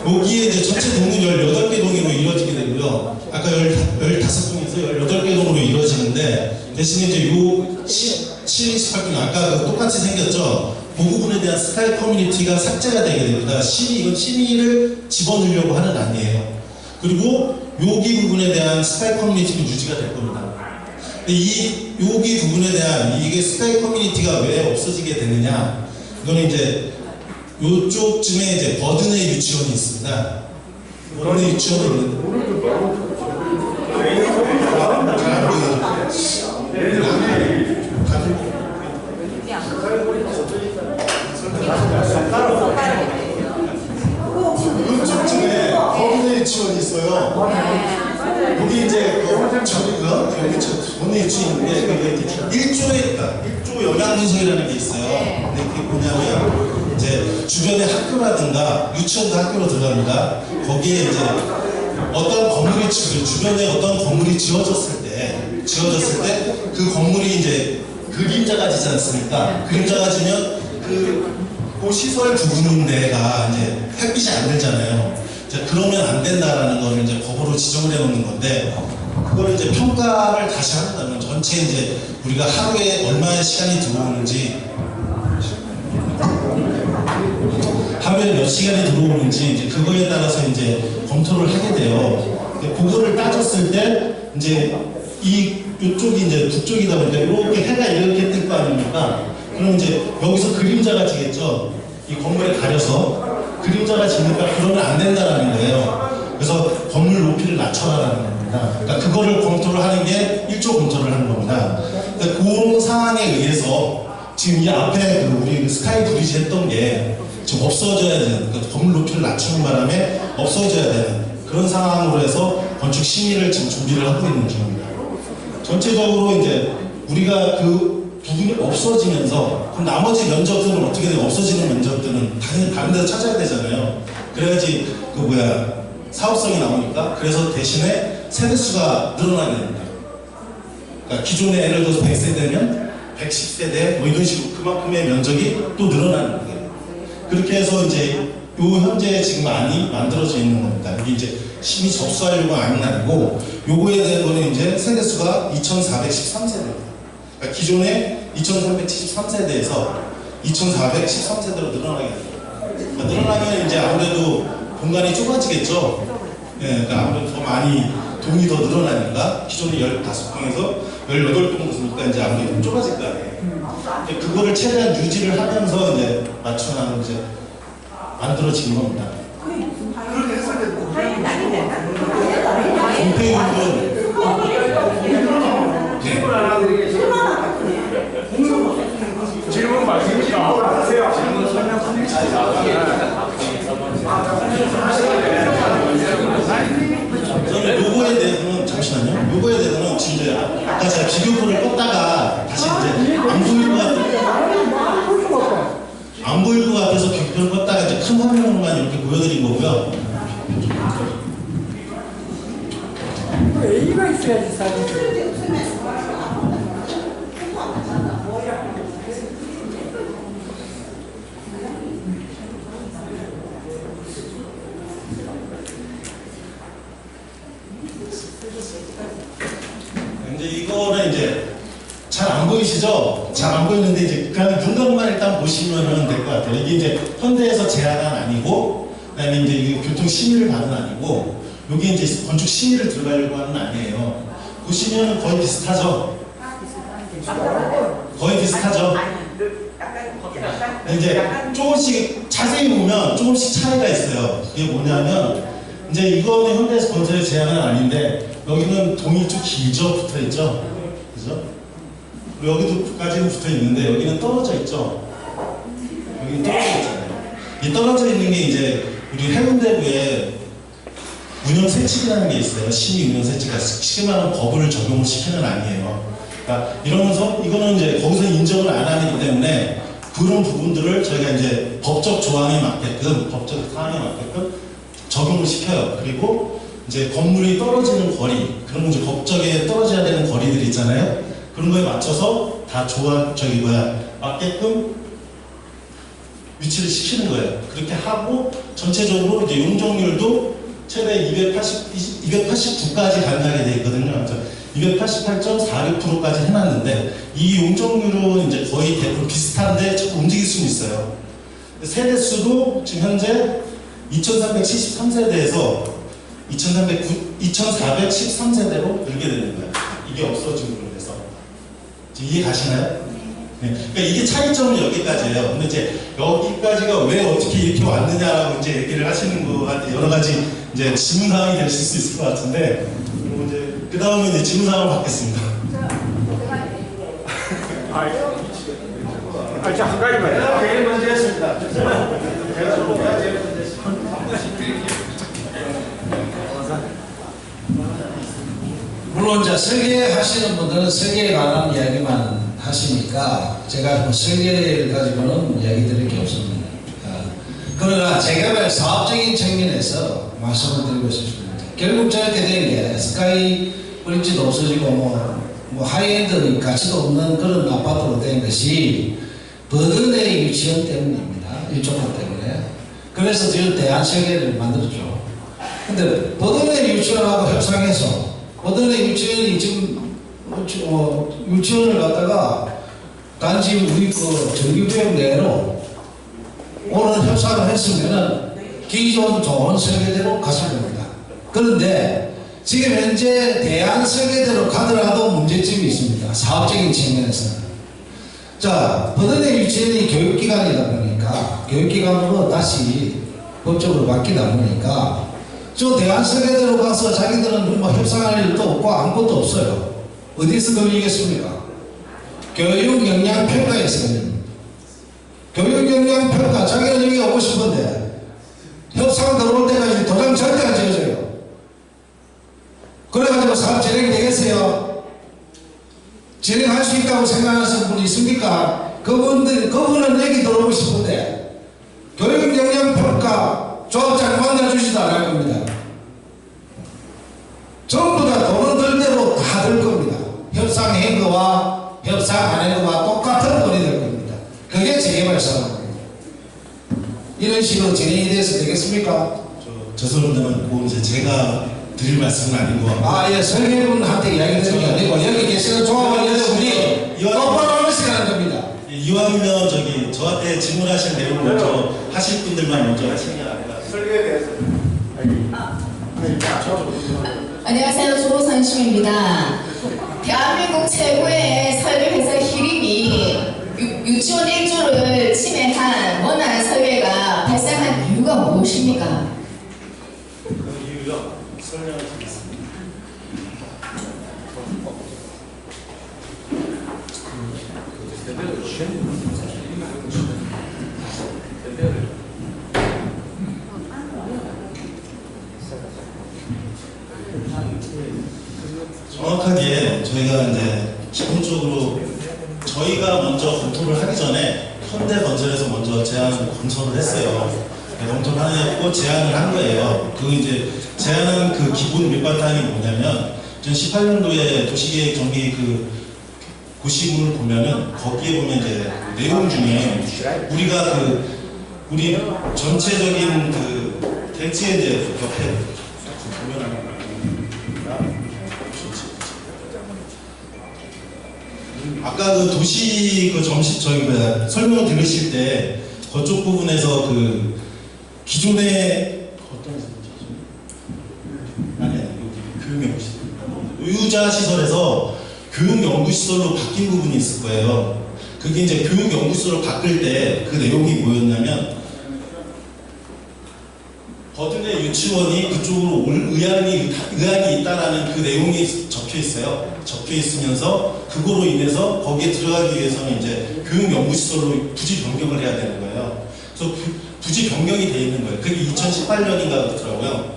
여기에 이제 전체 동은 18개 동으로 이루어지게 되고요. 아까 15동에서 18개 동으로 이루어지는데 대신에 이제 요 18동 아까 똑같이 생겼죠. 그 부분에 대한 스카이 커뮤니티가 삭제가 되게 됩니다. 이건 심의를 집어넣으려고 하는 안이에요. 그리고 여기 부분에 대한 스카이 커뮤니티는 유지가 될 겁니다. 근데 여기 부분에 대한 이게 스카이 커뮤니티가 왜 없어지게 되느냐? 이거는 이제 요쪽쯤에 이제 버든의 유치원이 있습니다. 버든의 유치원이 있는데 요쪽쯤에 버든의 유치원이 있어요. 여기 이제 여기 버든의 유치원인데 1조 영양분석이라는 게 있어요. 근데 그게 뭐냐면 이제 주변의 학교라든가 유치원도 학교로 들어갑니다. 거기에 이제 어떤 건물이 주변에 어떤 건물이 지어졌을 때 그 건물이 이제 그림자가 지지 않습니까? 그림자가 지면 그 시설 부분 내가 이제 햇빛이 안 들잖아요. 이제 그러면 안 된다라는 거를 이제 법으로 지정을 해놓는 건데 그걸 이제 평가를 다시 한다면 전체 이제 우리가 하루에 얼마의 시간이 들어오는지 하루에 몇 시간이 들어오는지 이제 그거에 따라서 이제 검토를 하게 돼요. 그거를 따졌을 때 이제 이쪽이 이제 북쪽이다 보니까 이렇게 해가 이렇게 뜰 거 아닙니까? 그럼 이제 여기서 그림자가 지겠죠. 이 건물에 가려서 그림자가 지니까 그러면 안 된다라는 거예요. 그래서 건물 높이를 낮춰라라는 겁니다. 그러니까 그거를 검토를 하는 게 1조 검토를 하는 겁니다. 그러니까 그런 상황에 의해서 지금 이 앞에 우리 스카이 브리지 했던 게 지금 없어져야 되는, 그러니까 건물 높이를 낮추는 바람에 없어져야 되는 그런 상황으로 해서 건축 심의를 지금 준비를 하고 있는 중입니다. 전체적으로 이제 우리가 그 부분이 없어지면서 그럼 나머지 면적들은 어떻게 돼요? 없어지는 면적들은 당연히 다른 데서 찾아야 되잖아요. 그래야지 사업성이 나오니까. 그래서 대신에 세대수가 늘어나게 됩니다. 그러니까 기존에 예를 들어서 100세대면 110세대 뭐 이런 식으로 그만큼의 면적이 또 늘어나는 거예요. 그렇게 해서 이제 요 현재 지금 안이 만들어져 있는 겁니다. 이게 이제 심의 접수하려고 안은 아니고 요거에 대한 거는 이제 세대수가 2413세대입니다. 그러니까 기존에 2373세대에서 2413세대로 늘어나게 됩니다. 그러니까 늘어나면 이제 아무래도 공간이 좁아지겠죠. 예, 그러니까 아무래도 더 많이 동이 더 늘어나니까 기존에 15동에서 18동으로 이제 아무래도 좀 좁아질 거 아니에요. 그거를 최대한 유지를 하면서 이제 맞춰나가는 이제 만들어진 겁니다. 그렇게 했을 때 공평은 질문 말씀이니까 하세요. 질문 설명 저는 요거에 대해서는 잠시만요. 요거에 대해서는 지금 이제 아까 제가 비교표를 껐다가 다시 이제 안 보일 것 같아서 비교표를 껐다가 이제 큰 화면으로만 이렇게 보여드린 거고요. A가 있어야지 사실. 이제 이거는 이제 잘 안 보이시죠? 잘 안 보이는데 이제 그냥 눈각만 일단 보시면은 될 것 같아요. 이게 이제 현대에서 제한은 아니고, 그다음에 이제 이게 교통 심의를 받은 아니고, 여기 이제 건축 심의를 들어가려고 하는 아니에요. 보시면 거의 비슷하죠? 거의 비슷하죠? 이제 조금씩 자세히 보면 조금씩 차이가 있어요. 그게 뭐냐면 이제 이거는 현대에서 건설의 제한은 아닌데 여기는 동이 좀 길죠? 붙어 있죠? 그죠? 그리고 여기도까지는 붙어 있는데 여기는 떨어져 있죠? 여기는 떨어져 있잖아요. 이 떨어져 있는 게 이제 우리 해운대구에 운영세칙이라는 게 있어요. 시민 운영세칙가 심한 법을 적용을 시키는 아니에요. 그러니까 이러면서 이거는 이제 거기서 인정을 안 하기 때문에 그런 부분들을 저희가 이제 법적 조항에 맞게끔, 법적 사항에 맞게끔 적용을 시켜요. 그리고 이제 건물이 떨어지는 거리, 그런 이제 법적에 떨어져야 되는 거리들이 있잖아요. 그런 거에 맞춰서 다 맞게끔 위치를 시키는 거예요. 그렇게 하고 전체적으로 이제 용적률도 최대 289까지 가능하게 되어 있거든요. 288.46%까지 해놨는데 이 용적률은 이제 거의 대부분 비슷한데 자꾸 움직일 수는 있어요. 세대수도 지금 현재 2373세대에서 2413세대로 늘게 되는 거예요. 이게 없어지고 그래서 이해 가시나요? 네. 그러니까 이게 차이점은 여기까지예요. 근데 이제 여기까지가 왜 어떻게 이렇게 왔느냐라고 이제 얘기를 하시는 거 같아요. 여러 가지 이제 질문 사항이 되실 수 있을 것 같은데 이제 그 다음에 이제 질문 사항을 받겠습니다. 자, 한 가지만. 제가 제일 먼저 했습니다. 제가 제일 먼저 했습니다. 물론 이제 설계하시는 분들은 설계에 관한 이야기만 하시니까 제가 뭐 설계를 가지고는 이야기 드릴 게 없습니다. 그러나 재개발 사업적인 측면에서 말씀을 드리고 싶습니다. 결국 저렇게 된 게 스카이 브릿지도 없어지고 뭐 하이엔드 가치도 없는 그런 아파트로 된 것이 버든의 유치원 때문입니다. 이쪽 것 때문에. 그래서 지금 대한설계를 만들었죠. 근데 버든의 유치원하고 협상해서 버든의 유치원이 지금 유치원을 갖다가 단지 우리 그 정규구역 내로 오늘 협상을 했으면은 기존 좋은 설계대로 갔을 겁니다. 그런데 지금 현재 대안 설계대로 가더라도 문제점이 있습니다. 사업적인 측면에서는. 자, 버든의 유치원이 교육기관이다 보니까 교육기관으로 다시 법적으로 바뀌다 보니까 저 대안 설계대로 가서 자기들은 뭐 협상할 일도 없고 아무것도 없어요. 어디서 걸리겠습니까? 교육 역량 평가에서 걸립니다. 교육 역량 평가, 자기는 여기 오고 싶은데 협상 들어올 때까지 도장 절대 안 지어져요. 그래가지고 사업 진행이 되겠어요? 진행할 수 있다고 생각하시는 분이 있습니까? 그분은 여기 들어오고 싶은데 교육 역량 평가 조합장 만나주지도 않을 겁니다. 전부 다 돈을 들 대로 다 들 겁니다. 협상한 거와 협상 안 한 거와 똑같은 돈이 될 겁니다. 그게 재개발 사업입니다. 이런 식으로 진행이 돼서 되겠습니까? 죄송합니다만 그건 이제 제가 드릴 말씀은 아닌 것 같고. 아, 예, 설계분한테 이야기 드리는 게 아니고 여기 계시는 조합원 여러분이 똑바로 하면서 가는 겁니다. 이왕이면 저한테 질문하신 내용 먼저 하실 분들만 먼저 하시는 게 아니라 설계에 대해서. 안녕하세요. 조선심입니다. 대한민국 최고의 설계회사 히림이 유치원 1조를 침해한 원활한 설계가 발생한 이유가 무엇입니까? 그 이유요. 설명을 드리겠습니다. 정확하게 저희가 이제 기본적으로 저희가 먼저 검토를 하기 전에 현대건설에서 먼저 제안을 검토를 했어요. 검토를 하고 제안을 한 거예요. 그 이제 제안은 그 기본 밑바탕이 뭐냐면 2018년도에 도시계획 정비 그 고시문을 보면은 거기에 보면 이제 내용 중에 우리가 그 우리 전체적인 그 대체 이제 옆에 보면 아까 그 도시 그 설명을 들으실 때 그쪽 부분에서 그 기존의 어떤 교육연구시설 의유자 시설에서 교육연구시설로 바뀐 부분이 있을 거예요. 그게 이제 교육연구시설로 바뀔 때 그 내용이 뭐였냐면 버든의 유치원이 그쪽으로 올 의향이 있다라는 그 내용이 적혀 있어요. 적혀 있으면서 그거로 인해서 거기에 들어가기 위해서는 이제 교육연구시설로 부지 변경을 해야 되는 거예요. 그래서 부지 변경이 돼 있는 거예요. 그게 2018년인가 그렇더라고요.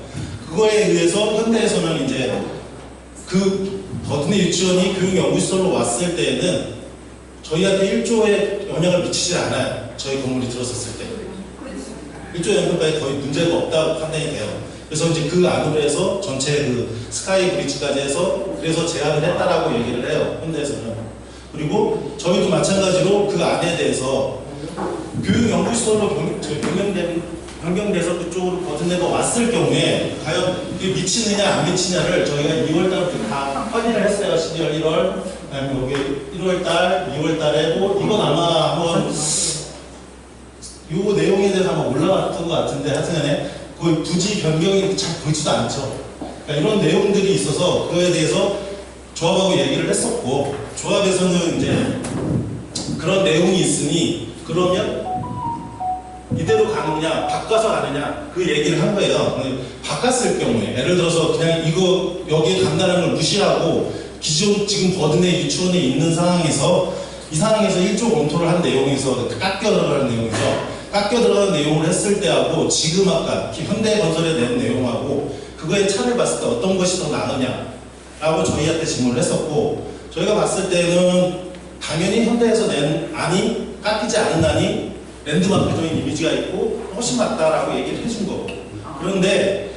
그거에 의해서 현대에서는 이제 그 버든의 유치원이 교육연구시설로 왔을 때에는 저희한테 1조의 영향을 미치지 않아요. 저희 건물이 들어섰을 때. 1조 연금까지 거의 문제가 없다고 판단이 돼요. 그래서 이제 그 안으로 해서 전체 그 스카이 브릿지까지 해서 그래서 제안을 했다라고 얘기를 해요. 현대에서는. 그리고 저희도 마찬가지로 그 안에 대해서 교육연구시설로 변경돼서 그쪽으로 버든네가 왔을 경우에 과연 이게 미치느냐 안 미치냐를 저희가 2월달부터 다 확인을 했어요. 12월, 1월, 그다음에 여기 1월달, 2월달에 뭐 이건 아마 한번 요 내용에 대해서 아마 올라갔던 것 같은데 하여튼간에 그 부지 변경이 잘 보이지도 않죠. 그러니까 이런 내용들이 있어서 그거에 대해서 조합하고 얘기를 했었고 조합에서는 이제 그런 내용이 있으니 그러면 이대로 가느냐 바꿔서 가느냐 그 얘기를 한 거예요. 바꿨을 경우에 예를 들어서 그냥 이거 여기에 간다는 걸 무시하고 기존 지금 버든의 유치원에 있는 상황에서 이 상황에서 1조 검토를 한 내용에서 깎여 들어가는 내용이죠. 깎여 들어가는 내용을 했을 때하고 지금 아까 현대건설에 낸 내용하고 그거의 차를 봤을 때 어떤 것이 더 나으냐라고 저희한테 질문을 했었고 저희가 봤을 때는 당연히 현대에서 낸 안이 깎이지 않은 안이 랜드마크적인 이미지가 있고 훨씬 맞다라고 얘기를 해준 거고 그런데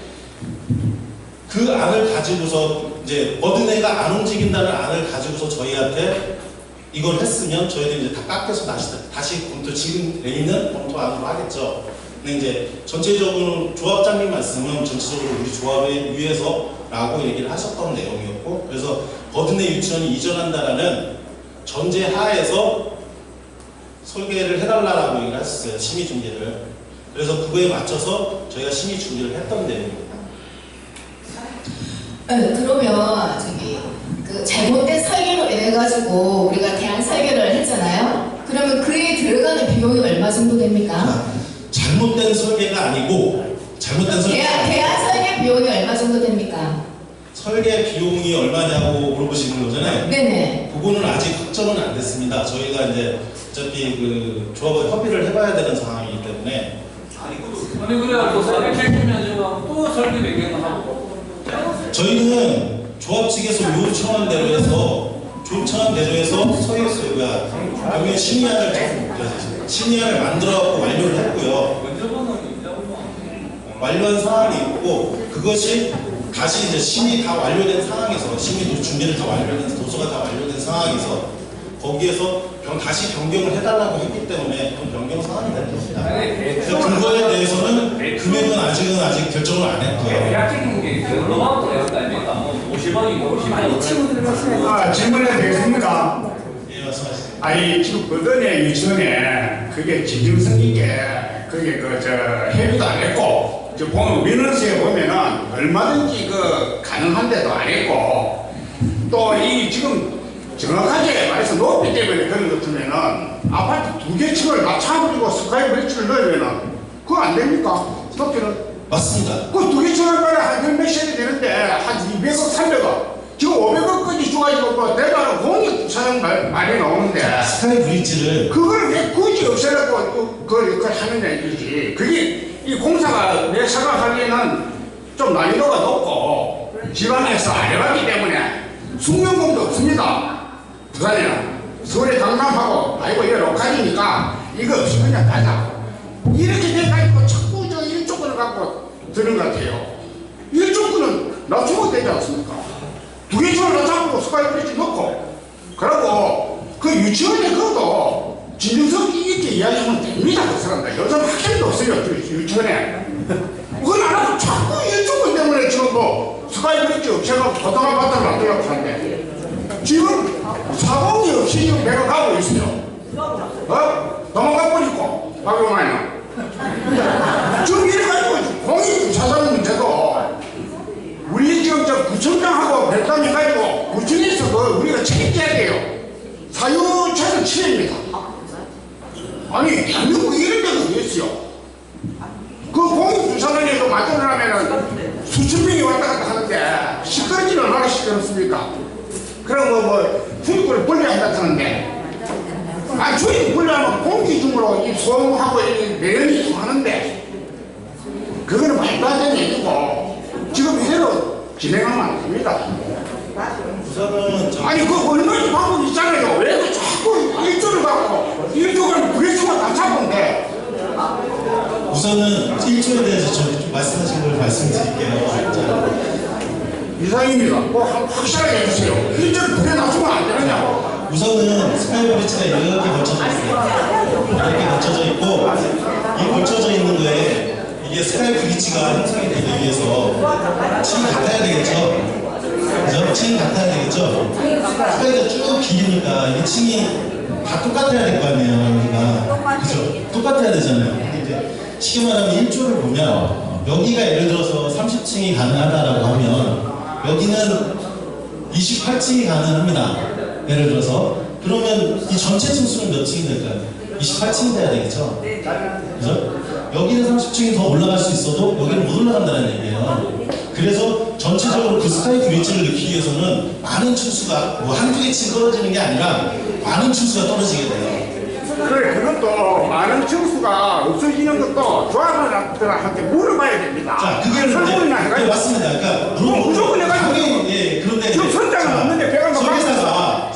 그 안을 가지고서 이제 버든네가 안 움직인다는 안을 가지고서 저희한테 이걸 했으면 저희들이 이제 다 깎여서 다시 검토 지금 돼 있는 검토안으로 하겠죠. 근데 이제 전체적으로 조합장님 말씀은 전체적으로 우리 조합을 위해서라고 얘기를 하셨던 내용이었고 그래서 버든네 유치원이 이전한다라는 전제 하에서 설계를 해달라고 얘기를 하셨어요. 심의 준비를. 그래서 그거에 맞춰서 저희가 심의 준비를 했던 내용입니다. 네, 그러면 저기 그 잘못된 설계로 인해 가지고 우리가 대안 설계를 했잖아요. 그러면 그에 들어가는 비용이 얼마 정도 됩니까? 잘못된 설계가 아니고 잘못된 설계. 대안 설계 비용이 얼마 정도 됩니까? 설계 비용이 얼마냐고 물어보시는 거잖아요. 네네. 그거는 아직 확정은 안 됐습니다. 저희가 이제 어차피 그 조합을 협의를 해봐야 되는 상황이기 때문에. 아니 그래갖고 설계 책임면 지금 또 설계 배경을 하고. 저희는 조합 측에서 요청한 대로 해서 여기 심의안을 만들어갖고 완료를 했고요. 완료한 상황이 있고 그것이 다시 이제 심의 다 완료된 상황에서 심의도 준비를 다 완료된 도서가 다 완료된 상황에서 거기에서 다시 변경을 해달라고 했기 때문에 그런 변경 사항이 된 겁니다. 근거에 대해서는 금액은 아직 결정을 안 했고요. 대략적인 게 그걸로만 또 해야 됩니까? 50원이고 50원. 질문해도 되겠습니까? 예, 말씀하세요. 아니 지금 버든의 유치원에 그게 진정성있게 그게 협의도 안 했고 저 보면 민원서에 보면은 얼마든지 그 가능한데도 안 했고 또 이 지금 정확하게 말해서 높이 때문에 그런 것 같으면은 아파트 2개 층을 다 차버리고 스카이 브릿지를 넣으면은 그거 안 됩니까? 높이는 맞습니다. 그 2개 층을 가야 한 몇십이 되는데 한 200억 300억 지금 500억까지 줘가지고 뭐 대단한 공익부사장 말이 나오는데 스카이 브릿지를 그걸 왜 굳이 없애라고 그걸 하느냐 이거지. 그게 이 공사가 내 생각하기에는 좀 난이도가 높고 지방에서 안 해봤기 때문에 숙련공도 없습니다. 부산에는 서울에 강남하고 아이고 이거 로컬이니까 이거 없이 그냥 가자 이렇게 돼가지고 자꾸 저 일조권을 갖고 드는 것 같아요. 일조권은 낮추면 되지 않습니까? 2개 층을 낮추고 스카이 브릿지 넣고 그러고 그 유치원에 그것도 진정성 있게 이야기하면 됩니다. 그 사람들 요즘 학생도 없어요. 유치원에 그건 안 하고 자꾸 일조권 때문에 지금 뭐 스카이 브릿지 없애고 고등학교를 만들려고 하는데 지금 사공이 없이 지금 내가 가고 있어요. 도망가 버리고 박용환은 지금 이래가지고 공익부사장 문제도 우리 지금 저 구청장하고 별담해가지고 구청에서 그 우리가 책임져야 돼요. 사유재산 침해입니다. 아니 대한민국 이런 데가 어디 있어요? 그 공익부사장에도 만들어내면은 수천 명이 왔다 갔다 하는데 시끄럽지는 얼마나 시끄럽습니까? 그럼 뭐 주인권을 분리한다는데 아 주인 분리하면 공기중으로 이 소음하고 이 매연이 통하는데 그거는 말도 안 되는 얘기고 지금 이대로 진행하면 안 됩니다. 아니 그 얼마나 방법이 있잖아요. 왜 자꾸 일조를 갖고 일조를 부딪히고 다 잡은데 우선은 1조에 대해서 좀 말씀하신 걸 말씀드릴게요. 이상입니다. 뭐 확실하게 해주세요. 1조를 2개 낮추면 안 되느냐고. 우선은 스카이 브릿지가 이렇게 걸쳐져 있어요. 이렇게 걸쳐져 있고 이 걸쳐져 있는 거에 이게 스카이 브릿지가 형성이 되기 위해서 층이 같아야 되겠죠. 그죠? 층이 같아야 되겠죠. 스카이가 쭉 길으니까 이게 층이 다 똑같아야 될 거 아니에요. 여기가 그죠? 똑같아야 되잖아요. 근데 이제 쉽게 말하면 1조를 보면 여기가 예를 들어서 30층이 가능하다라고 하면 여기는 28층이 가능합니다. 예를 들어서 그러면 이 전체 층수는 몇 층이 될까요? 28층이 돼야 되겠죠? 그죠? 여기는 30층이 더 올라갈 수 있어도 여기는 못 올라간다는 얘기예요. 그래서 전체적으로 그 스카이 브릿지를 넣기 위해서는 많은 층수가 뭐 한두 개 층 떨어지는 게 아니라 많은 층수가 떨어지게 돼요. 그래 그것도 많은 층수가 없어지는 것도 조합원들한테 물어봐야 됩니다. 자, 그게 설문이나 해가지고 맞습니다. 그러니까 무조건 해가지고 예, 그런데 지금 선장은 없는데 배가 설계사가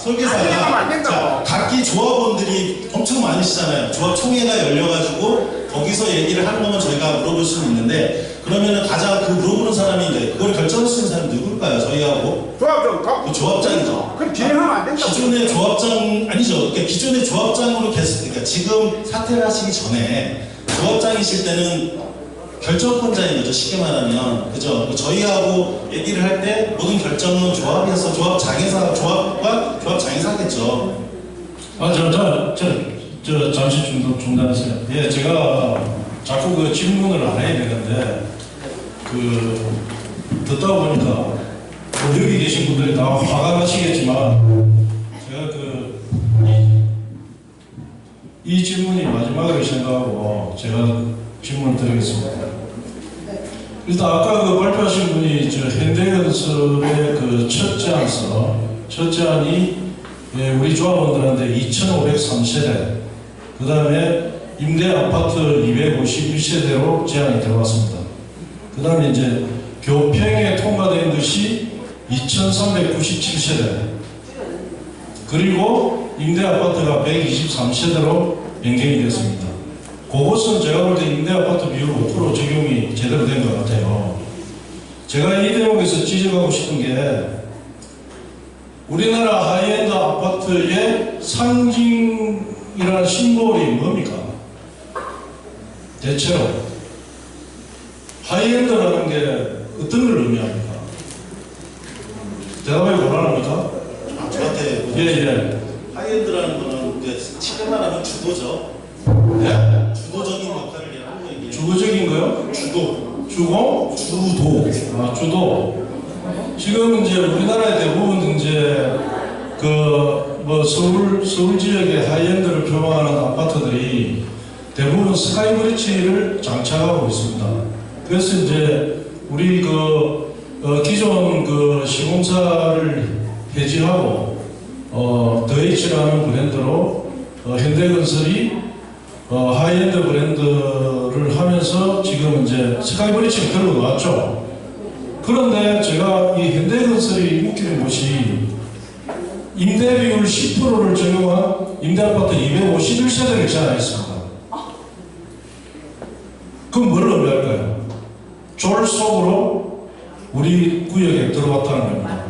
자, 각기 조합원들이 엄청 많으시잖아요. 조합 총회가 열려가지고 거기서 얘기를 하는 거면 저희가 물어볼 수는 있는데 그러면은 가장 그 물어보는 사람이 이제 그걸 결정할 수 있는 사람이 누굴까요? 저희하고 조합장 그 조합장이죠. 그럼 진행하면 안 된다고. 기존의 조합장 아니죠. 그러니까 기존의 조합장으로 계속 그러니까 지금 사퇴를 하시기 전에 조합장이실 때는 결정권자인 거죠. 쉽게 말하면 그죠. 저희하고 얘기를 할 때 모든 결정은 조합에서 조합장에서 조합과 조합장에서 하겠죠. 저 잠시 중단했어요. 예, 제가 자꾸 그 질문을 안 해야 되는데 듣다 보니까 뭐 여기 계신 분들이 다 화가 나시겠지만 제가 이 질문이 마지막으로 생각하고 제가 질문을 드리겠습니다. 일단 아까 그 발표하신 분이 저 현대건설의 그 첫째 안이 예, 우리 조합원들한테 2,503세대 그 다음에 임대 아파트 251세대로 제안이 들어왔습니다. 그 다음에 이제 교평에 통과된 것이 2,397세대 그리고 임대 아파트가 123세대로 변경이 됐습니다. 그것은 제가 볼 때 임대 아파트 비율 5% 적용이 제대로 된 것 같아요. 제가 이 대목에서 지적하고 싶은 게 우리나라 하이엔드 아파트의 상징이라는 심볼이 뭡니까? 대체로 하이엔드라는 게 어떤 걸 의미합니까? 대답이 곤란합니까? 저한테 예. 하이엔드라는 거는 쉽게 말하면 주도죠. 네? 주도적인 역할을 하는 얘기예요. 주도적인 거요? 주도. 주공? 주도. 지금 이제 우리나라의 대부분 이제 서울 지역의 하이엔드를 표방하는 아파트들이 대부분 스카이브리지를 장착하고 있습니다. 그래서 이제 우리 기존 시공사를 해지하고 더이치라는 브랜드로 현대건설이 하이엔드 브랜드를 하면서 지금 이제 스카이브리지를 들고 나왔죠. 그런데 제가 이 현대건설이 웃기는 것이 임대비율 10%를 적용한 임대아파트 251세대를 제안했습니다. 그럼 뭘 의미할까요? 졸속으로 우리 구역에 들어왔다는 겁니다.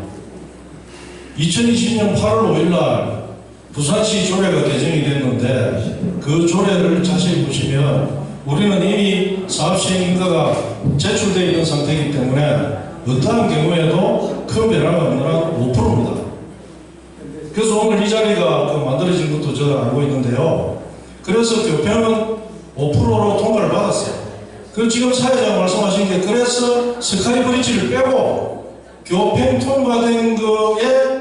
2020년 8월 5일날 부산시 조례가 개정이 됐는데 그 조례를 자세히 보시면 우리는 이미 사업 시행 인가가 제출되어 있는 상태이기 때문에 어떠한 경우에도 큰 변화가 없는 한 5%입니다. 그래서 오늘 이 자리가 만들어진 것도 제가 알고 있는데요. 그래서 교평은 5%로 통과를 받았어요. 그 지금 사회자가 말씀하신 게 그래서 스카이브리지를 빼고 교평 통과된 거에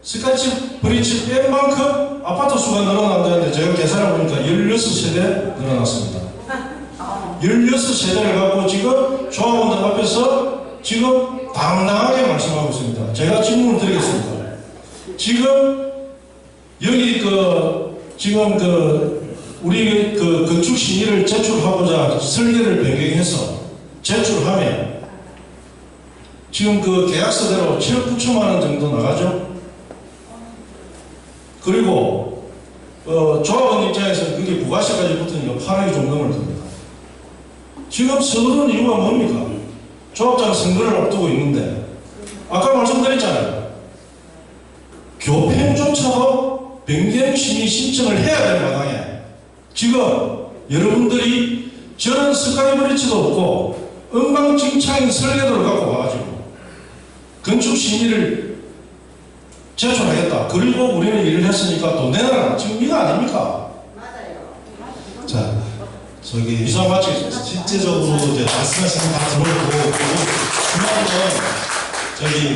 스카이브리지 뺀 만큼 아파트 수가 늘어난다는데 제가 계산해 보니까 16세대 늘어났습니다. 16세대를 갖고 지금 조합원들 앞에서 지금 당당하게 말씀하고 있습니다. 제가 질문을 드리겠습니다. 지금 여기 지금 우리 건축 심의를 제출하고자 설계를 변경해서 제출하면 지금 계약서대로 7억 9천만 원 정도 나가죠. 그리고 조합원 입장에서는 그게 부가세까지 붙으니까 8억이 좀 넘을 겁니다. 지금 서두른 이유가 뭡니까? 조합장 선거를 앞두고 있는데 아까 말씀드렸잖아요. 교평조차도 변경 심의 신청을 해야 될 마당에 지금 여러분들이 저런 스카이브리지도 없고 엉망진창인 설계도를 갖고 와가지고 건축 심의를 제출하겠다. 그리고 우리는 일을 했으니까 돈 내놔라. 지금 이거 아닙니까? 맞아요. 자, 저기 이상 맞지? 실제적으로 이제 말씀하시는 거 다 들어보고 중요한 건 저기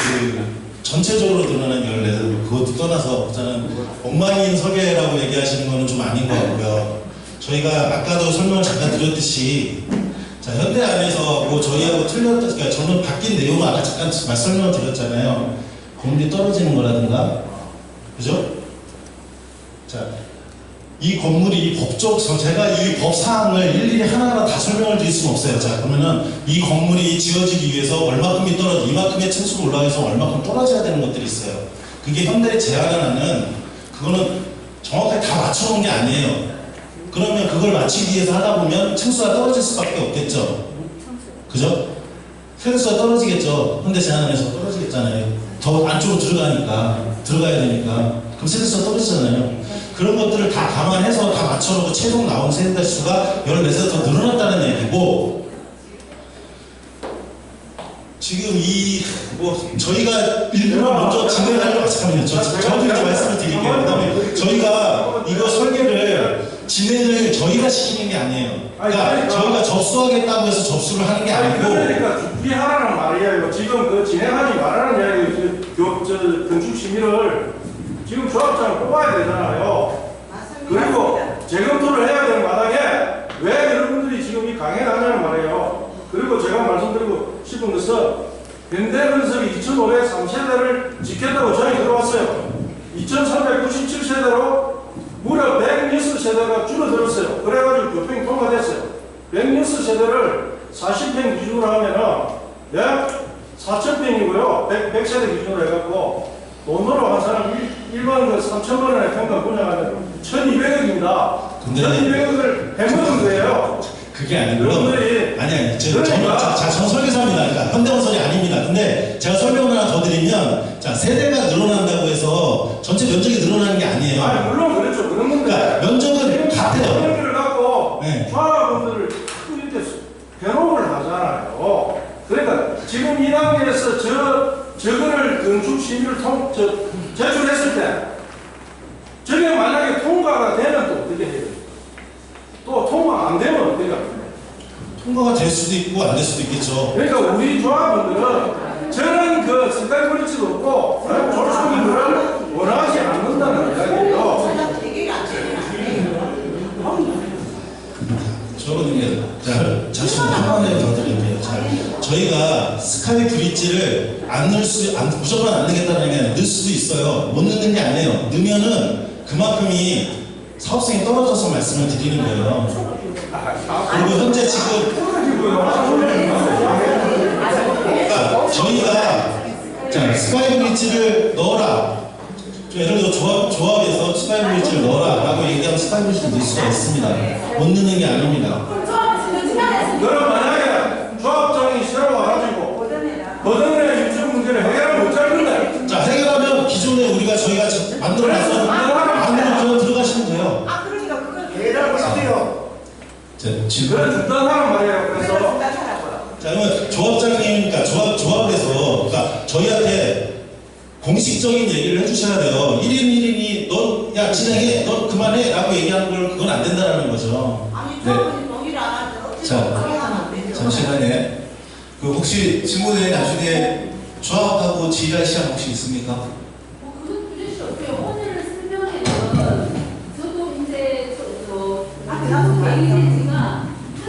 전체적으로 드러난 결례 그것도 떠나서 저는 엉망인 설계라고 얘기하시는 거는 좀 아닌 것 같고요. 저희가 아까도 설명을 잠깐 드렸듯이 자 현대 안에서 뭐 저희하고 틀렸다 그러니까 저는 바뀐 내용을 아까 잠깐 설명을 드렸잖아요. 건물이 떨어지는 거라든가 그죠? 자 이 건물이 법적 제가 이 법 사항을 일일이 하나하나 다 설명을 드릴 수는 없어요. 자 그러면은 이 건물이 지어지기 위해서 얼마큼이 이만큼의 층수로 올라가서 얼마큼 떨어져야 되는 것들이 있어요. 그게 현대에 제한을 하는 그거는 정확하게 다 맞춰놓은 게 아니에요. 그러면 그걸 맞추기 위해서 하다 보면 층수가 떨어질 수밖에 없겠죠. 그죠? 층수가 떨어지겠죠. 현대 제한안에서 떨어지겠잖아요. 더 안쪽으로 들어가야 되니까 그럼 층수가 떨어지잖아요. 그런 것들을 다 감안해서 다 맞춰놓고 최종 나온 세대 수가 14세대 더 늘어났다는 얘기고 지금 저희가 일부러 먼저 진행하려고 잠깐만요. 저도 이제 말씀을 드릴게요. 그다음에 저희가 이거 설계를 진행을 저희가 시키는 게 아니에요. 그러니까 저희가 접수하겠다고 해서 접수를 하는 게 아니고 그러니까 준비하라는 말이에요. 지금 진행하지 말라는 이야기예요. 건축 심의를 지금 조합장을 뽑아야 되잖아요. 그리고 재검토를 해야 되는 마당에 왜 여러분들이 지금 이 강행을 하냐는 말이에요. 그리고 제가 말씀드리고 싶은 것은 현대건설이 2503세대를 지켰다고 저희 들어왔어요. 2397세대로 무려 106세대가 줄어들었어요. 그래가지고 교통이 통과됐어요. 106세대를 40평 기준으로 하면은 4,000평이고요. 100세대 기준으로 해갖고 돈으로 한 사람 일반 3,000만 원에 평당 분양하면 1,200억입니다. 1,200억을 해먹은 거예요. 그게 아니고요. 아니, 저는 설계사입니다. 그러니까 현대건설이 아닙니다. 근데 제가 설명을 하나 더 드리면, 자, 세대가 늘어난다고 해서 전체 면적이 늘어나는 게 아니에요. 아니, 물론 그렇죠. 그런 건데. 그러니까 면적은 같아요. 면적을 갖고 네. 조합원들을 이렇게 괴롭을 하잖아요. 그러니까 지금 이 단계에서 저거를 건축 심의를 제출했을 때, 저게 만약에 통과가 되면 또 어떻게 해요? 또 통과 안 되면 어떻게 합니까? 통과가 될 수도 있고 안 될 수도 있겠죠. 그러니까 우리 조합원들은 저런 그 스카이 브릿지도 없고 졸속이를 원하지 않는다는 이야기예요. 저는 잠시만 한마디 더 드릴게요. 저희가 스카이 브릿지를 무조건 안 넣겠다는 게 아니라 넣을 수도 있어요. 못 넣는 게 아니에요. 넣으면은 그만큼이 사업성이 떨어져서 말씀을 드리는 거예요. 그리고 현재 지금 그러니까 저희가 스카이 브릿지를 넣어라. 예를 들어 조합에서 스카이 브릿지를 넣어라 라고 얘기하면 스카이 브릿지를 넣을 수가 있습니다. 못 넣는 게 아닙니다. 그럼 만약에 조합장이 새로 와가지고 거듭의 유증 문제를 해결을 못할 건데 자, 해결하면 기존에 저희가 만들어놔서 만들어 들어가시면 돼요. 그러니까 그걸 해결을 못해요. 그래 준다는 말이에요. 그래서 자, 그러면 조합장님이니까 조합에서 그러니까 저희한테 공식적인 얘기를 해주셔야 돼요. 1인 1인이 넌 야 진행해, 넌 그만해 라고 얘기하는 걸 그건 안 된다는 거죠. 아니 동의를 안 하죠. 자, 잠시만요. 그 혹시 직무대회 나중에 조합하고 지휘할 시간 혹시 있습니까? 그건 그럴 수 없고요. 오늘 설명회는 저도 이제 대의된 지가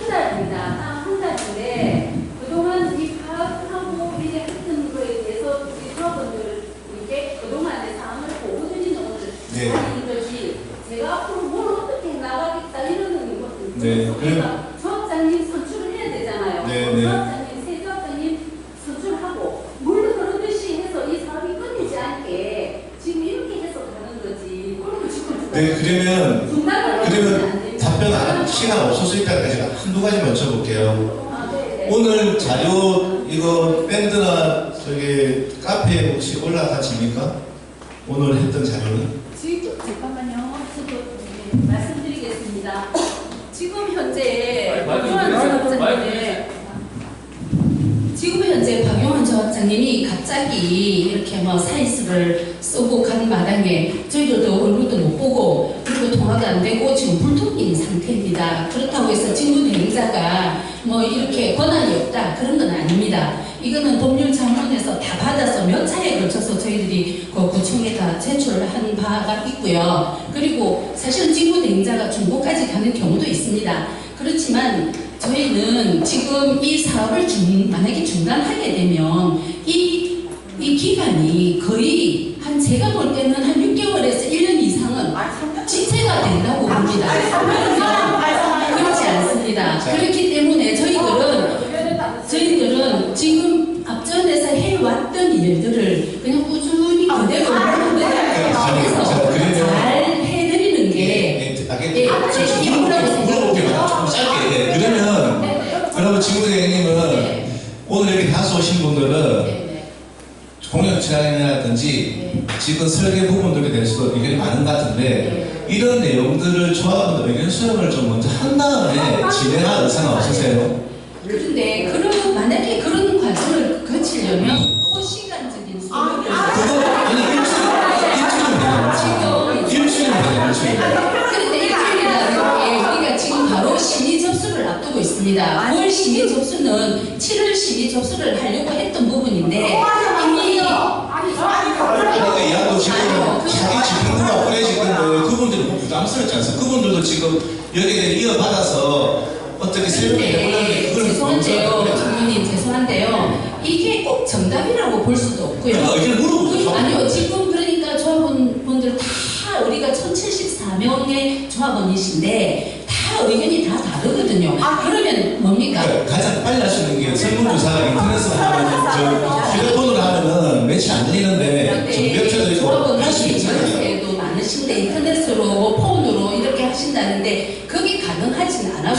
한 달입니다. 딱 한 달인데 그동안 이 파악하고 이제 했던 거에 대해서 우리 조합원들 이렇게 그동안의 상황을 보고 드리는 오늘 하는 것이 제가 앞으로 뭘 어떻게 나가겠다 이러는 거거든요. 네. 그래서 조합장님 선출을 해야 되잖아요. 네. 조합장님, 새 조합장님 선출하고 물 흐르듯이 해서 이 사업이 끊이지 않게 지금 이렇게 해서 가는 거지. 그러면 지금 그러면 답변 안 시간 없어서 일단 제가 한두 가지만 여쭤볼게요. 오늘 자료 이거 밴드나 저기 카페에 혹시 올라가십니까? 오늘 했던 자료는? 지금 잠깐만요. 저도 말씀드리겠습니다. 지금 현재 박용환 조합장님이 갑자기 이렇게 뭐 사이스를 쓰고 간 마당에 저희들도 얼굴도 못 보고 그리고 통화도 안 되고 지금 불통인 상태입니다. 그렇다고 해서 직무대행자가 뭐 이렇게 권한이 없다 그런 건 아닙니다. 이거는 법률자문에서 다 받아서 몇 차례에 걸쳐서 저희들이 그 구청에 다 제출한 바가 있고요. 그리고 사실은 직무대행자가 중고까지 가는 경우도 있습니다. 그렇지만 저희는 지금 이 사업을 만약에 중단하게 되면 이 기간이 거의 제가 볼 때는 한 6개월에서 1년 이상은 지체가 된다고 봅니다. 그렇지 않습니다. 그렇기 때문에 저희들은 지금 앞전에서 해왔던 일들을 그냥 꾸준히 그대로 해서 잘 해드리는 게 임무라고 생각합니다. 짧게. 그러면 직무대행님은 오늘 이렇게 다수 오신 분들은 공연 진행이라든지 지금 설계 부분들에 대해서도 의견이 많은 것 같은데 이런 내용들을 조합원들 의견 수렴을 좀 먼저 한 다음에 진행할 의사는 없으세요? 그런데 만약에 그런 과정을 거치려면 또 시간적인 수요를 그런데 일주일이라는 게 우리가 지금 바로 심의 접수를 앞두고 있습니다. 9월 심의 접수는 7월 심의 접수를 하려고 했던 부분인데 이미 그러니까 이하도 지금 자기 집행부가 보내질 건데 그분들이 너무 부담스럽지 않습니까? 그분들도 지금 여기에 이어받아서 어떻게 설명해 그걸 죄송한데요, 장모님 죄송한데요. 이게 꼭 정답이라고 볼 수도 없고요. 아니요, 지금 그러니까 조합원분들 다 우리가 1074명의 조합원이신데 다 의견이 다 다르거든요. 그러면 뭡니까? 가장 빨리 할 수 있는 게 설문조사 인터넷으로 하면 휴대폰으로 하면은 며칠 안 걸리는데 정비업체도 있고 할 수 있잖아요. 많으신데 인터넷으로 뭐 폰으로 이렇게 하신다는데 그게 가능하진 않아요.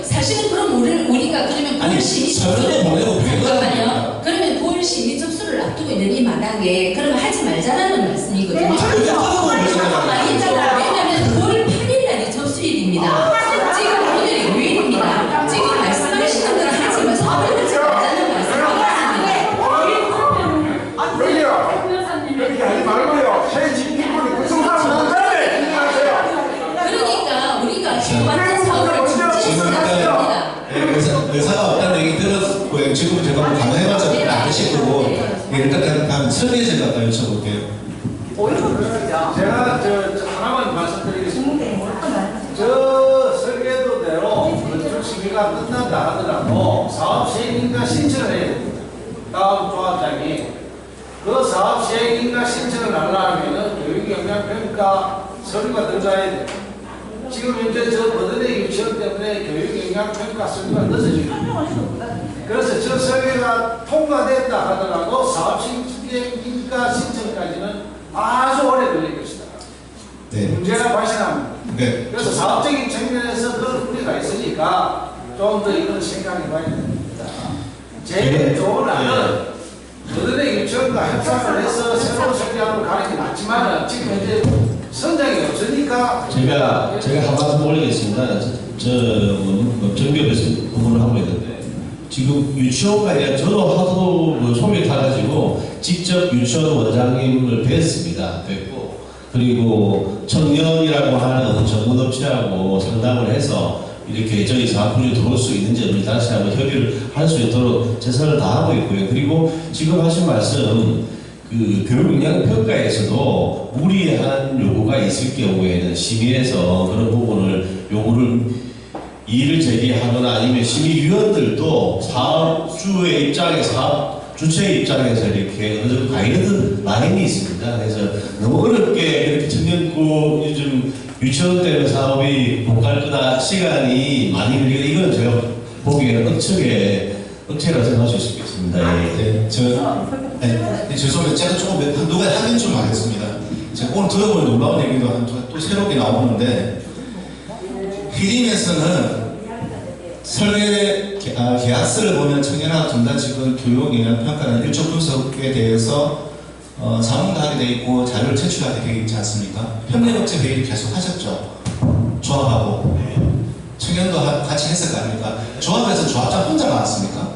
사실은 그럼 우리가 그러면 9월 심의 접수를 잠깐만요. 그러면 9월 심의 접수를 앞두고 있는 이 마당에 그러면 하지 말자라는 말씀이거든요. 아니죠. 왜냐하면 9월 8일 날이 접수일입니다. 지금 오늘이 5일입니다. 지금 말씀하시는 건 하지 마세요. 하지 말자는 말씀이겠습니다. 그렇게 하지 말고요. 새 집주분이 구성하면 못하네. 진행하세요. 그러니까 우리가 해왔던 사업을 중지했습니다. 여쭤볼게요. 지금 제가 뭐 감사해봤자 안 되실 거고 일단 다음 설계 제가 아까 여쭤볼게요. 제가 하나만 말씀드리겠습니다. 저 설계도대로 건축 시기가 끝난다 하더라도 사업 시행인가 신청을 해야 됩니다. 다음 조합장이 그 사업 시행인가 신청을 하려면 교육영향평가 서류가 들어가야 돼요. 지금 현재 저 버든의 유치원 때문에 교육영향평가 서류가 늦어집니다. 그래서 저 설계가 통과됐다 하더라도 사업 시행인가 신청까지는 아주 오래 걸릴 것이다. 네. 문제가 발생합니다. 네. 그래서 사업적인 측면에서 그런 문제가 있으니까 좀 더 이런 생각해 봐야 됩니다. 제일 좋은 안은 그들의 유치원과 협상을 해서 새로운 설계함을 가는 게 낫지만 지금 현재 선장이 없으니까 제가 한 말씀 올리겠습니다. 정비업에서 부분을 하고 있는데 지금 유치원과 대한 저도 하도 소리를 타가지고 직접 유치원 원장님을 뵀습니다. 뵙고 그리고 청년이라고 하는 전문업체하고 상담을 해서 이렇게 저희 사업부에 들어올 수 있는지 없는지 다시 한번 협의를 할 수 있도록 최선을 다하고 있고요. 그리고 지금 하신 말씀 그 교육영향평가에서도 무리한 요구가 있을 경우에는 심의에서 그런 부분을 요구를 이의를 제기하거나 아니면 심의위원들도 사업주의 입장에서 사업 주체의 입장에서 이렇게 어느 정도 가이드라인이 있습니다. 그래서 너무 어렵게 이렇게 청년고 요즘 유치원 때문에 사업이 못 갈 거다 시간이 많이 걸리고 이건 제가 보기에는 억체라 생각할 수 있겠습니다. 예. 죄송합니다. 제가 조금 누가 하긴 좀 하겠습니다. 제가 오늘 들어보니 놀라운 얘기도 또 새롭게 나오는데 히림에서는 설계 계약서를 보면 청년학 전담직원 교육영향평가는 일조 분석에 대해서 자문하게 돼 있고 자료를 제출하게 되어 있지 않습니까? 협력업체 회의를 계속 하셨죠. 조합하고 청년도 같이 했을 거 아닙니까? 조합에서 조합장 혼자 나왔습니까?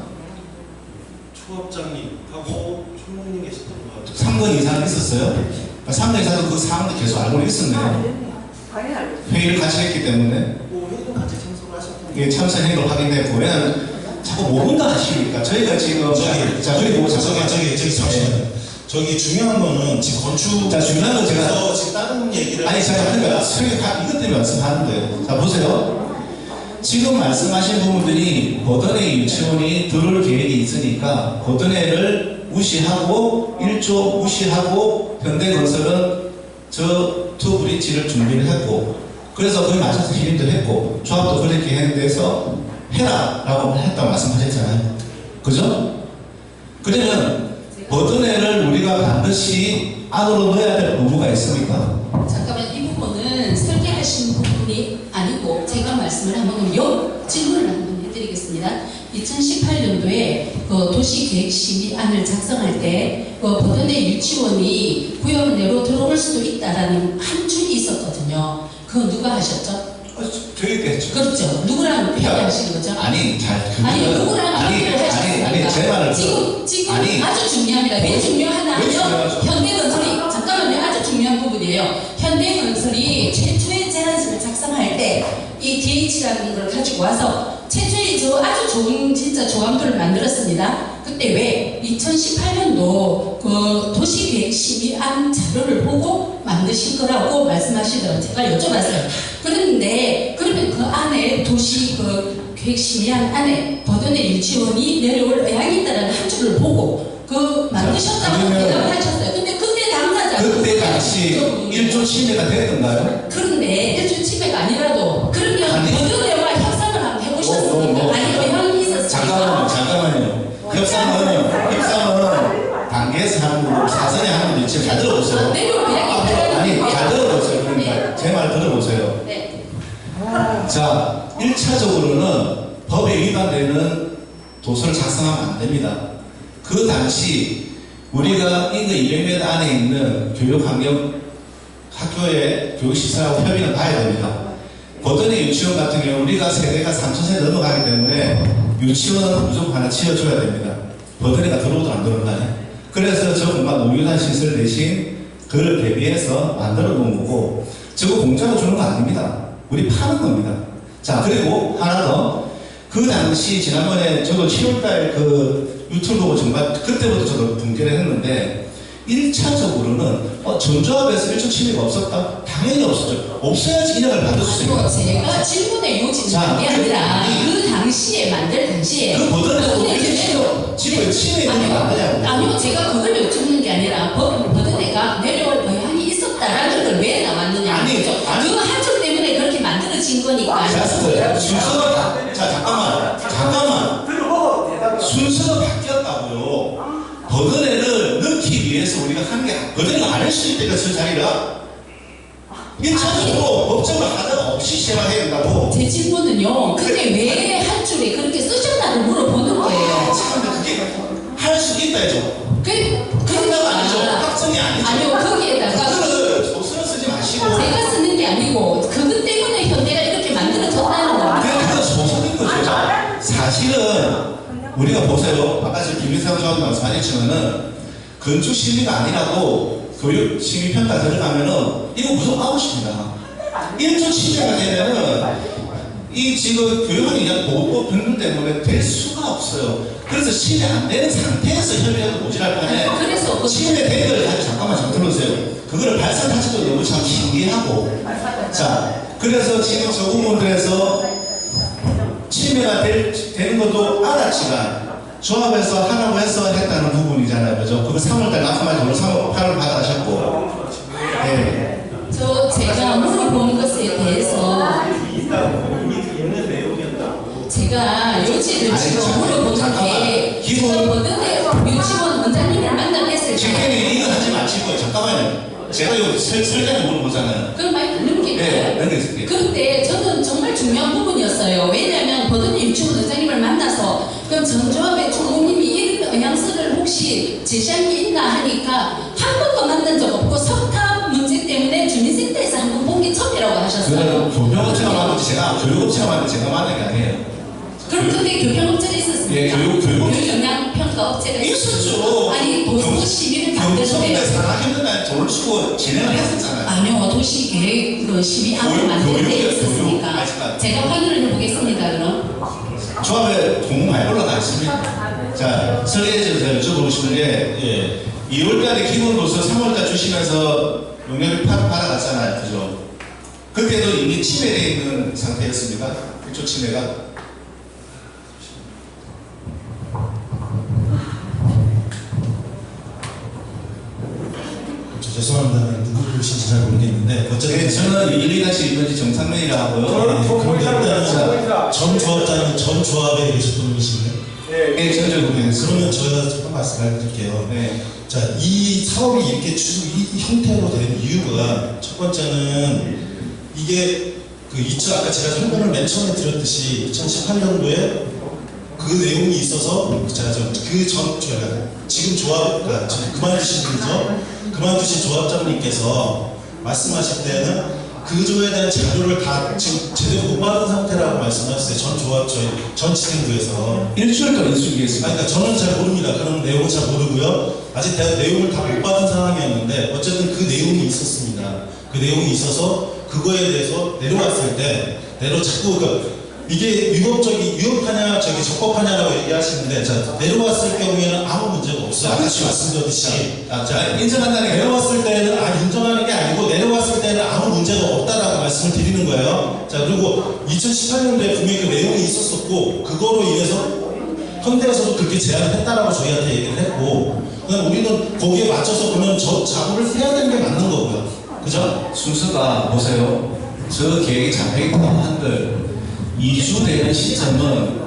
조합장님하고 총무님 계셨던 것 같아요. 3건 이상 있었어요? 3건 이상도 그 사항도 계속 알고 있었네요. 회의를 같이 했기 때문에 회의는 같이 참석을 하셨던 예, 참석한 걸 확인했고 왜냐면 자꾸 모른다 하시니까 저희가 지금 잠시만요. 저기 중요한 거는 지금 건축 중요한 건 제가 지금 다른 얘기를 아니 제가 이것 때문에 말씀하는데요. 자 보세요. 지금 말씀하신 부분들이 버든의 유치원이 들어올 계획이 있으니까 버든회를 무시하고 1조 무시하고 현대건설은 저 투 브릿지를 준비를 했고 그래서 거기 맞춰서 힘도 했고 조합도 그렇게 했는데서 해라 라고 했다고 말씀하셨잖아요. 그죠? 그러면 버든회를 우리가 반드시 안으로 넣어야 될 의무가 있습니까? 잠깐만 이 부분은 설계하신 부분이 아니고 제가 말씀을 한번 질문을 한번 해드리겠습니다. 2018년도에 도시계획심의안을 작성할 때 버든회 유치원이 구역 내로 들어올 수도 있다라는 한 줄이 있었거든요. 그거 누가 하셨죠? 저희가 했죠. 그렇죠. 누구랑 협의하신 거죠? 아니 누구랑 협의를 하셨습니까? 제 말을 지금 아주 중요합니다. 왜 중요하냐면 현대건설이 잠깐만요. 아주 중요한 부분이에요. 현대건설이 최초의 제안서를 작성할 때 이 DH라는 걸 가지고 와서 최초의 아주 좋은 진짜 조항들을 만들었습니다. 그때 왜 2018년도 그 도시계획심의안 자료를 보고 만드신 거라고 말씀하시더라고요. 제가 여쭤봤어요. 그런데 그러면 그 안에 계획심의안 안에 버든회 유치원이 내려올 의향이 있다는 한 줄을 보고 만드셨다고 대답을 하셨어요. 근데 그때 당사자 그때 당시 1조 침해가 됐던가요? 그런데 1조 침해가 아니라도 그러면 버든회와 협상을 한번 해보셨습니까? 아니 의향이 있었습니까? 잠깐만요. 협상은 단계에서 하는 거고 사전에 하는 거고 지금 잘 들어보세요. 아니 잘 들어보세요. 그러니까 제 말 들어보세요. 네. 자 1차적으로는 법에 위반되는 도서를 작성하면 안 됩니다. 그 당시 우리가 인근 200m 안에 있는 교육환경 학교의 교육시설하고 협의는 봐야 됩니다. 버든회 유치원 같은 경우 우리가 세대가 3,000세 넘어가기 때문에 유치원은 무조건 하나 지어줘야 됩니다. 버든회가 들어오든 안 들어오든 그래서 저 공간 노유단 시설 대신 그걸 대비해서 만들어 놓은 거고 저거 공짜로 주는 거 아닙니다. 우리 파는 겁니다. 자 그리고 하나 더 그 그 당시 지난번에 저도 7월달 그 유튜브 정말 그때부터 저도 붕괴를 했는데 1차적으로는 전조합에서 일종 침해가 없었다? 당연히 없었죠. 없어야지 인정을 받을 수 있어요. 아니요, 제가 질문에 요지는 게 아니라 그 당시에 만들 당시에 그 버든에 지금 침해가 나느냐고. 아니요, 제가 그걸 여쭙는 게 아니라 버든에가 내려올 의향이 있었다라는 걸 왜 나왔느냐. 아니, 그 한쪽 때문에 그렇게 만들어진 거니까. 순서가 잠깐만 순서가 바뀌었다고요. 버든회를 넣기 위해서 우리가 한 게 버든회가 안 할 수 있다니까 저 자리가 1차적으로 법정을 하다가 없이 시행해야 된다고. 제 질문은요, 근데 왜 한 줄에 그렇게 쓰셨나를 물어보는 거예요. 참 그게 할 수 있다 해죠. 그러니까 아니죠. 확정이 아니죠. 아니요, 거기에다가 소스를 쓰지 마시고 제가 쓰는 게 아니고 그것 때문에 현대가 이렇게 만들어졌다는 겁니다. 그건 소설인 거죠. 사실은 우리가 보세요. 아까 저 김민상 조합이 말씀하셨지만은 건축 심의가 아니라도 교육 심의 평가 들어가면은 이거 무조건 아웃입니다. 1조 침해가 되면은 이 지금 교육원이 그냥 보호법 변경 때문에 될 수가 없어요. 그래서 침해 안 되는 상태에서 협의해도 모자랄 판에 그래서 침해 된 걸 가지고 잠깐만 좀 들어주세요. 그거를 발상 자체도 너무 참 신기하고. 자, 그래서 지금 저 부분들에서 침해가 되는 것도 알았지만 조합에서 하라고 해서 했다는 부분이잖아요. 그죠? 그거 3월달 낙하마지 오늘 3월 8월 받아가셨고. 네. 제가 물어보는 것에 대해서 제가 요지를 지금 물어보는 게 지금 버든회 유치원 원장님을 만나뵀을 때 지금 이거 하지 마시고요. 잠깐만요. 제가 이거 설계를 물어보잖아요. 그럼 많이 넘길게요. 네, 넘길게요. 그런데 저는 정말 중요한 부분이었어요. 왜냐하면 버든회 유치원 원장님을 만나서 그럼 전조합의 총무님이 이런 의향서를 혹시 제시한 게 있나 하니까 한 번도 만난 적 없고 석탑 문제 때문에 주민센터에서 한 번 본 게 처음이라고 하셨어요. 교육업체가 만든 교육업체가 만든 제가 만든 게 아니에요. 그럼 근데 교육업체가 있었습니까? 예, 교육업체. 영양평가업체가 있었죠. 아니 도시민을 만드는데 경성대 산하경영단 돈을 쓰고 진행을 했었잖아요. 아니요, 도시계획 그 심의안을 만들 때 있었으니까 제가 확인을 해보겠습니다. 그럼 조합에 돈 많이 올라가 있습니다. 자, 설계에서 제가 여쭤보고 싶은 게 2월달에 기본도서 3월달 주시면서 용역을 받아갔잖아요. 그죠? 그때도 이미 침해되어 있는 상태였습니까? 일조 침해가? 죄송합니다. 누구신지 잘 모르겠는데 어쨌든 저는 1-2-1번지 정상면이라 하고요. 그런데 일단은 전 조합자는 전 조합에 계셨던 분이신가요? 네, 전적으로 그러면 저희가 잠깐 말씀을 드릴게요. 네. 자, 이 사업이 이렇게 이 형태로 된 이유가 첫 번째는 이게 아까 제가 설명을 맨 처음에 드렸듯이 2018년도에 그 내용이 있어서 지금 조합 그만두신 조합장님께서 말씀하실 때는 그 조에 대한 자료를 다 지금 제대로 못 받은 상태라고 말씀하셨어요. 전 집행부에서 일주일 동안 인수기했습니다. 그러니까 저는 잘 모릅니다. 그런 내용은 잘 모르고요. 아직 내용을 다 못 받은 상황이었는데 어쨌든 그 내용이 있었습니다. 그 내용이 있어서 그거에 대해서 내려왔을 때 자꾸 이게 위법하냐 적법하냐라고 얘기하시는데 내려왔을 경우에는 아무 문제가 없어요. 아까 말씀드렸듯이 인정한다는 게 내려왔을 때는 인정하는 게 아니고 내려왔을 때는 아무 문제가 없다라고 말씀을 드리는 거예요. 자, 그리고 2018년도에 분명히 그 내용이 있었었고 그거로 인해서 현대에서도 그렇게 제안을 했다라고 저희한테 얘기를 했고 그럼 우리는 거기에 맞춰서 그러면 작업을 해야 되는 게 맞는 거고요. 그죠? 순서가 보세요. 저 계획이 잡혀있다고 한들 2주 되는 시점은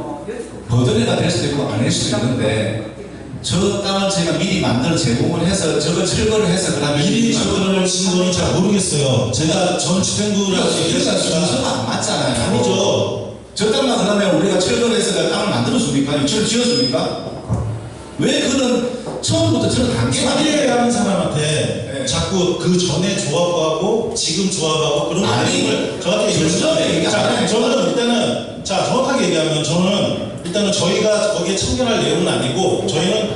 버든회가 될 수도 있고 아닐 수도 있는데 저 땅을 제가 미리 만들어 제공을 해서 저거 철거를 해서 그다음에 미리 철거를 하신 거는 잘 모르겠어요. 제가 전 집행부라고 얘기했으니까 순서가 안 맞잖아요. 아니죠. 저 땅만 그러면 우리가 철거를 해서 땅을 만들어줍니까? 유치를 지어줍니까? 왜 그런 처음부터 저런 단계가 하는 사람한테 자꾸 그 전에 조합하고 지금 조합하고 그런 내용을 저한테 얘기하시면 저는 일단은 정확하게 얘기하면 저는 일단은 저희가 거기에 참견할 내용은 아니고 저희는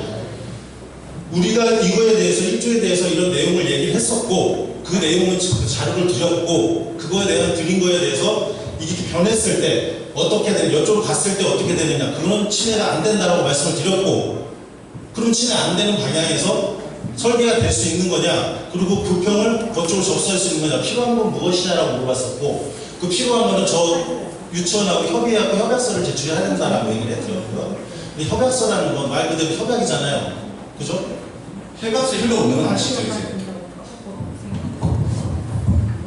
우리가 이거에 대해서 1조에 대해서 이런 내용을 얘기를 했었고 그 내용은 자료를 드렸고 그거에 대한 드린 거에 대해서 이게 변했을 때 어떻게 되냐, 이쪽으로 갔을 때 어떻게 되느냐, 그런 침해가 안 된다라고 말씀을 드렸고, 그럼 침해 안 되는 방향에서 설계가 될 수 있는 거냐, 그리고 부평을 그쪽으로 접수할 수 있는 거냐, 필요한 건 무엇이냐라고 물어봤었고, 그 필요한 거는 저 유치원하고 협의하고 협약서를 제출해야 된다라고 얘기를 했더라고요. 근데 협약서라는 건 말 그대로 협약이잖아요. 그죠? 협약서 필요 없는 건 아시죠, 이제?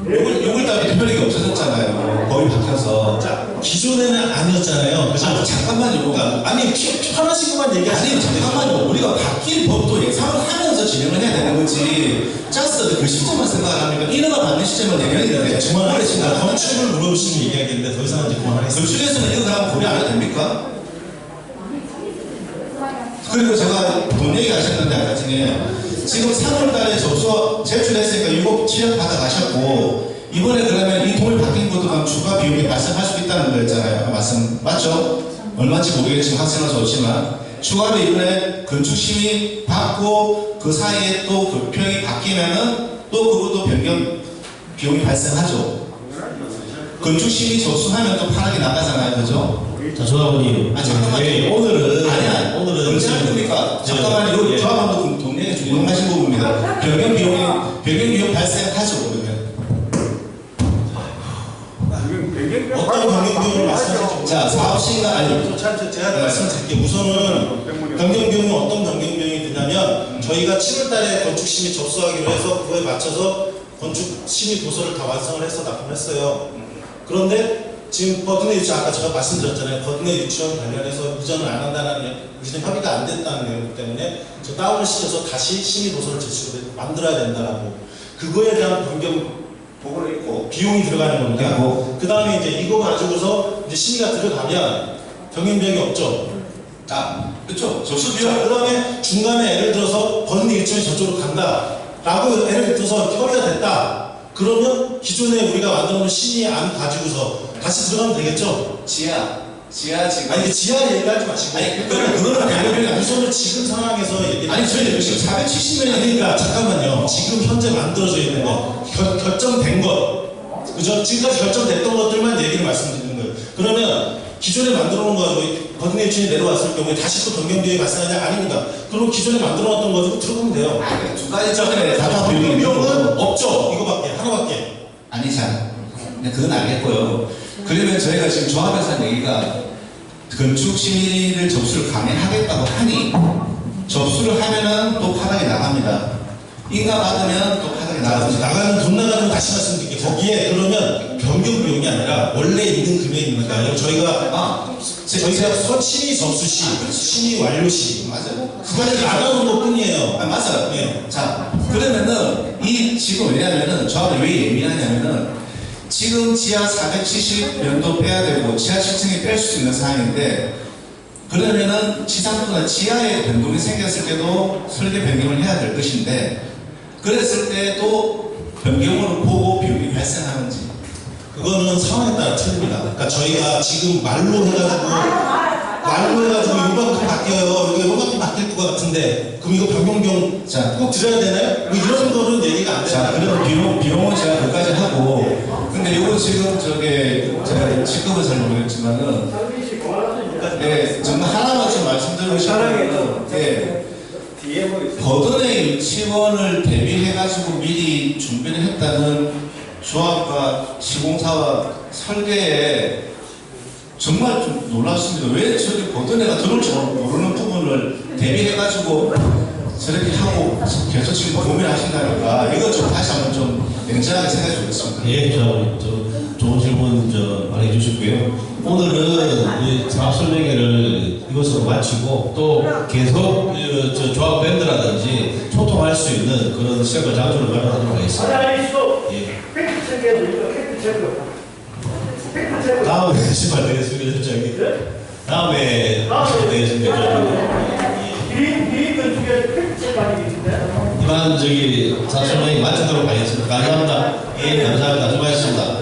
요걸 따위 특별하게 없어졌잖아요. 법이 바뀌어서. 자, 기존에는 아니었잖아요. 그죠? 잠깐만요. 그러니까, 아니, 편하시고만 얘기하시면 아니, 잠깐만요. 우리가 바뀐 법도 예상을 하면서 진행을 해야 되는 거지. 짜스도 그 시점만 생각을 합니까? 인허가 받는 시점은 내년인데. 정말 하겠습니다. 건축을 물어보시면 얘기하겠는데 더 이상 이제 그만하겠습니다. 건축에서는 이거 그냥 고려 안 해도 됩니까? 그리고 제가 돈 얘기 하셨는데 아까 전에 지금 3월달에 접수 제출했으니까 이거 취업 받아 가셨고 이번에 그러면 이 돈을 바뀐 것도 그럼 추가 비용이 발생할 수 있다는 거였잖아요. 말씀 맞죠? 얼마인지 모르겠지만 학생은 좋지만 추가로 이번에 건축심의 받고 그 사이에 또 그 평이 바뀌면은 또 그것도 변경 비용이 발생하죠. 건축심의 접수하면 또 파락이 나가잖아요, 그죠? 자, 조합원님. 아, 잠깐만요. 예, 오늘은. 아니야. 오늘은. 언제 할 겁니까? 잠깐만요. 예. 조합원도 동네에 주목하신 부분입니다. 변경 비용 발생하죠, 그러면. 어떤 변경 비용을 말씀하실지. 자, 사업 시간, 아니. 제가 말씀드릴게요. 우선은 변경 비용이 어떤 변경 비용이 드냐면 저희가 7월 달에 건축심의 접수하기로 해서 그거에 맞춰서 건축심의 도서를 다 완성을 해서 납품했어요. 그런데 지금 버드네 유치원 아까 제가 말씀드렸잖아요. 버드네 유치원 관련해서 이전을 안 한다는 이전 협의가 안 됐다는 내용 때문에 저 다운을 시켜서 다시 심의 도서를 제출을 만들어야 된다라고 그거에 대한 변경 보고를 했고 비용이 들어가는 겁니다. 그 다음에 이제 이거 가지고서 이제 심의가 들어가면 경영비용이 없죠. 아, 그렇죠. 접수 비용. 그 다음에 중간에 예를 들어서 버드네 유치원이 저쪽으로 간다라고 예를 들어서 협의가 됐다. 그러면 기존에 우리가 만들어놓은 심의안 가지고서 다시 들어가면 되겠죠? 지하 지금. 아니, 지하 얘기하지 마시고. 아니, 그거는 아니고, 우선은 지금 상황에서 얘기. 아니, 저희 지금 470명이 그러니까, 잠깐만요. 지금 현재 만들어져 있는 거, 결정된 것. 그죠? 지금까지 결정됐던 것들만 얘기를 말씀드리는 거예요. 그러면, 기존에 만들어 놓은 거 가지고, 버드네 유치원이 내려왔을 경우에 다시 또 변경 비용이 발생하냐? 아닙니다. 그럼 기존에 만들어 놨던 거 가지고 들어가면 돼요. 두 가지 전에 다타 비용은 없죠. 이거밖에, 하나밖에. 아니잖아. 네, 그건 알겠고요. 그러면 저희가 지금 조합에서 한 얘기가 건축심의를 접수를 강행하겠다고 하니 접수를 하면은 또 파락이 나갑니다. 인가 받으면 또 파락이 나갑니다. 나가는 돈 나가는 거 다시 말씀드릴게요. 거기에 그러면 변경 비용이 아니라 원래 있는 금액입니다. 저희가 심의 접수 시, 심의 완료 시, 맞아요. 그까지 나가는 것 뿐이에요. 아, 맞아요. 예. 자, 그러면은 이 지금 왜냐면은 조합이 왜 예민하냐면은 지금 지하 470년도 빼야 되고 지하 7층에 뺄 수 있는 상황인데 그러면은 지상보다 지하에 변동이 생겼을 때도 설계 변경을 해야 될 것인데 그랬을 때도 변경을 보고 비용이 발생하는지 그거는 상황에 따라 틀립니다. 그러니까 저희가 지금 말로 해가지고 이만큼 바뀌어요. 이거 이만큼 바뀔 것 같은데 그럼 이거 변경 비용 꼭 드려야 되나요? 뭐 이런 거는 얘기가 안 돼요. 자, 그러면 비용은 제가 거기까지 하고 근데 이거 지금 제가 직급은 잘 모르겠지만은 예, 정말 하나만 좀 말씀드리고 싶어요. 예, 버든의 유치원을 대비해가지고 미리 준비를 했다는 조합과 시공사와 설계에 정말 좀 놀랐습니다. 왜 저기 버든애가 들어올 줄 모르는 부분을 대비해가지고 저렇게 하고 계속 지금 고민하신다니까 이거 좀 다시 한번 좀 냉정하게 생각해 보겠습니다. 예, 좋은 질문 많이 주셨고요. 오늘은 이 사업 설명회를 이것으로 마치고 또 계속 조합 밴드라든지 소통할 수 있는 그런 시간과 장소를 마련하도록 하겠습니다. 예. 다음에 시발 되겠습니다, 저기. 다음에 되겠습니다. 이만 사업 설명회 마치도록 하겠습니다. 감사합니다. 예, 감사합니다. 수고하셨습니다.